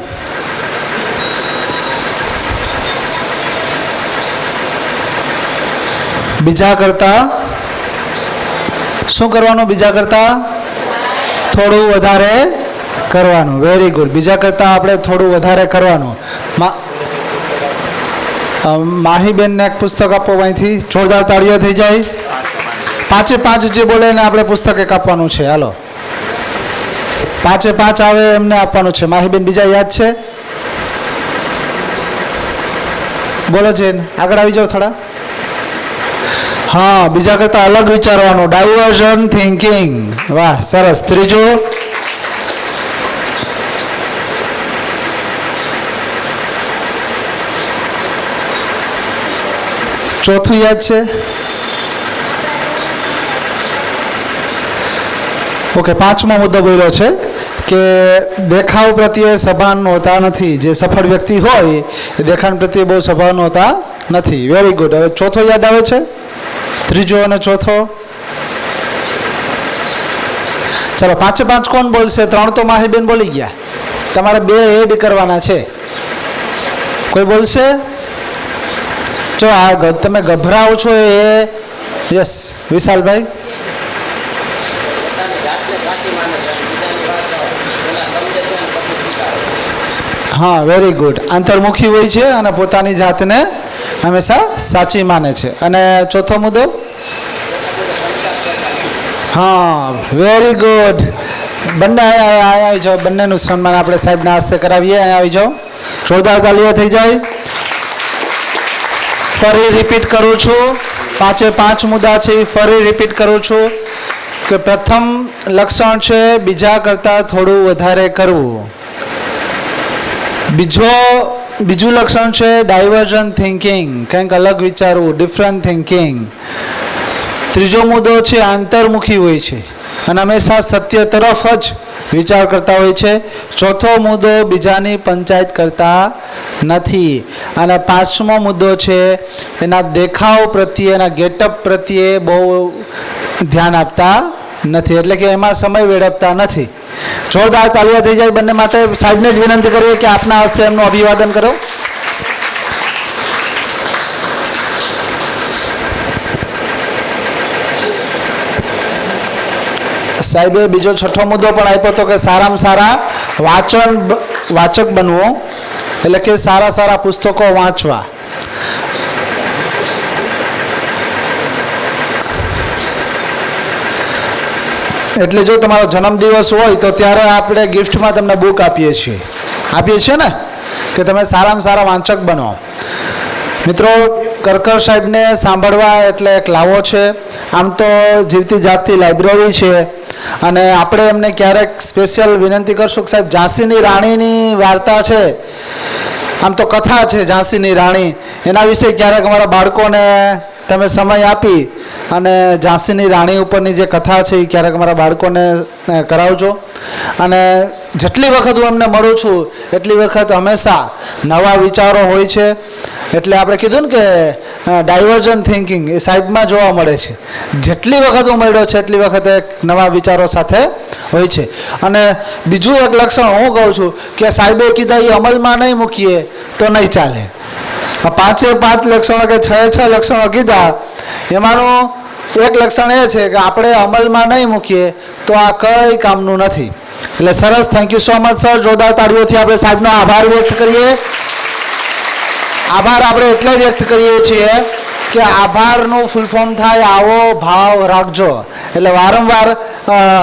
બીજા કરતા શું કરવાનું? બીજા કરતા થોડું વધારે કરવાનું. Very good. બીજા કરતા આપણે થોડું વધારે કરવાનું. માહીબેનને એક પુસ્તક આપો અહીંથી. જોરદાર તાળીઓ થઈ જાય. 5 જે બોલે એને આપણે પુસ્તક એક આપવાનું છે. હાલો 5 આવે એમને આપવાનું છે. માહીબેન બીજા યાદ છે? બોલો છે આગળ આવી જાઓ થોડા. હા, બીજા કરતા અલગ વિચારવાનું. Diversion thinking. વાહ, સરસ. ત્રીજું? ચોથું યાદ છે? ઓકે, 5મો મુદ્દો બોલ્યો છે કે દેખાવ પ્રત્યે સભાન હોતા નથી. જે સફળ વ્યક્તિ હોય એ દેખાવ પ્રત્યે બહુ સભાન હોતા નથી. Very good. હવે ચોથો યાદ આવે છે? ત્રીજો અને ચોથો? ચાલો 5 કોણ બોલશે? 3 તો માહીબેન બોલી ગયા. તમારે 2 એડ કરવાના છે. કોઈ બોલશે? જો આ તમે ગભરાઓ છો એ યસ વિશાલભાઈ. હા, વેરી ગુડ. અંતર્મુખી હોય છે અને પોતાની જાતને હંમેશા સાચી માને છે. અને ચોથો મુદ્દો? હા, વેરી ગુડ. બંને અહીંયા આવી જાઓ. બંનેનું સન્માન આપણે સાહેબના હસ્તે કરાવીએ. અહીંયા આવી જાઓ. જોરદાર તાલીઓ થઈ જાય. ફરી રિપીટ કરું છું. 5 મુદ્દા છે એ ફરી રિપીટ કરું છું કે પ્રથમ લક્ષણ છે બીજા કરતાં થોડું વધારે કરવું. બીજું લક્ષણ છે ડાયવર્ઝન થિંકિંગ, કંઈક અલગ વિચારવું, ડિફરન્ટ થિંકિંગ. ત્રીજો મુદ્દો છે આંતરમુખી હોય છે અને હંમેશા સત્ય તરફ જ વિચાર કરતા હોય છે. ચોથો મુદ્દો બીજાની પંચાયત કરતા નથી. અને 5મો મુદ્દો છે એના દેખાવ પ્રત્યે, એના ગેટઅપ પ્રત્યે બહુ ધ્યાન આપતા નથી, એટલે કે એમાં સમય વેડફતા નથી. જોરદાર તાળીઓ થઈ જાય બંને માટે. સાહેબને જ વિનંતી કરીએ કે આપના હસ્તે એમનું અભિવાદન કરો. સાહેબે બીજો 6થો મુદ્દો પણ આપ્યો હતો કે સારામાં સારા વાચક બનવું, એટલે કે સારા પુસ્તકો વાંચવા. એટલે જો તમારો જન્મદિવસ હોય તો ત્યારે આપણે ગિફ્ટમાં તમને બુક આપીએ છીએ ને કે તમે સારામાં સારા વાંચક બનો. મિત્રો, કરકર સાહેબને સાંભળવા એટલે એક લાવો છે. આમ તો જીવતી જાગતી લાઇબ્રેરી છે અને આપણે એમને ક્યારેક સ્પેશિયલ વિનંતી કરશું કે સાહેબ ઝાંસીની રાણીની વાર્તા છે, આમ તો કથા છે ઝાંસીની રાણી, એના વિશે ક્યારેક અમારા બાળકોને તમે સમય આપી અને ઝાંસીની રાણી ઉપરની જે કથા છે એ ક્યારેક અમારા બાળકોને કરાવજો. અને જેટલી વખત હું એમને મળું છું એટલી વખત હંમેશા નવા વિચારો હોય છે. એટલે આપણે કીધું ને કે ડાયવર્ઝન થિંકિંગ એ સાહેબમાં જોવા મળે છે. જેટલી વખત હું મળ્યો છે એટલી વખતે નવા વિચારો સાથે હોય છે. અને બીજું એક લક્ષણ હું કહું છું કે સાહેબે કીધા એ અમલમાં નહીં મૂકીએ તો નહીં ચાલે. આ 5 લક્ષણો કે 6 લક્ષણો કીધા, એમાંનું એક લક્ષણ એ છે કે આપણે અમલમાં નહીં મૂકીએ તો આ કંઈ કામનું નથી. એટલે સરસ. Thank you so much sir. જોરદાર તાળીઓથી આપણે સાહેબનો આભાર વ્યક્ત કરીએ. આભાર આપણે એટલે વ્યક્ત કરીએ છીએ કે આભારનું ફૂલ ફોર્મ થાય આવો ભાવ રાખજો. એટલે વારંવાર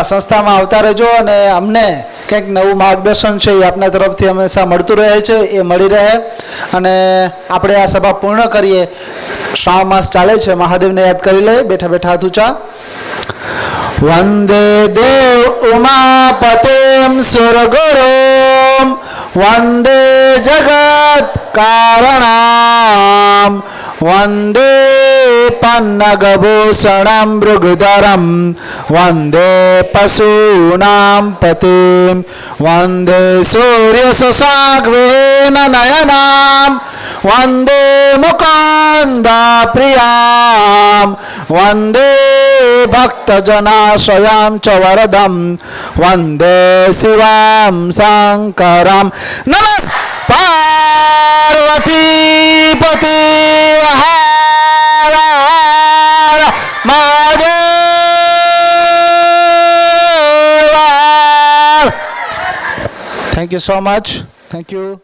સંસ્થામાં આવતા રહેજો અને અમને કંઈક નવું માર્ગદર્શન છે એ આપના તરફથી હંમેશા મળતું રહે છે, એ મળી રહે. અને આપણે આ સભા પૂર્ણ કરીએ. શ્રાવણ માસ ચાલે છે, મહાદેવને યાદ કરી લે. બેઠા બેઠા હાથ ઊંચા. વંદે દેવ ઉમાપતિમ સુરગુરુમ વંદે જગત કારણામ વંદે પન્નગભૂષણમ મૃગધરમ વંદે પશૂનાં પતિમ વંદે સૂર્યશશાગ્રેન નયનામ વંદે મુકુન્દપ્રિયામ વંદે ભક્તજનાશ્રયાં ચ વરદમ વંદે શિવાં શંકરમ નમઃ પાર્વતી પતિ Har Har Mahadev. Thank you so much. Thank you.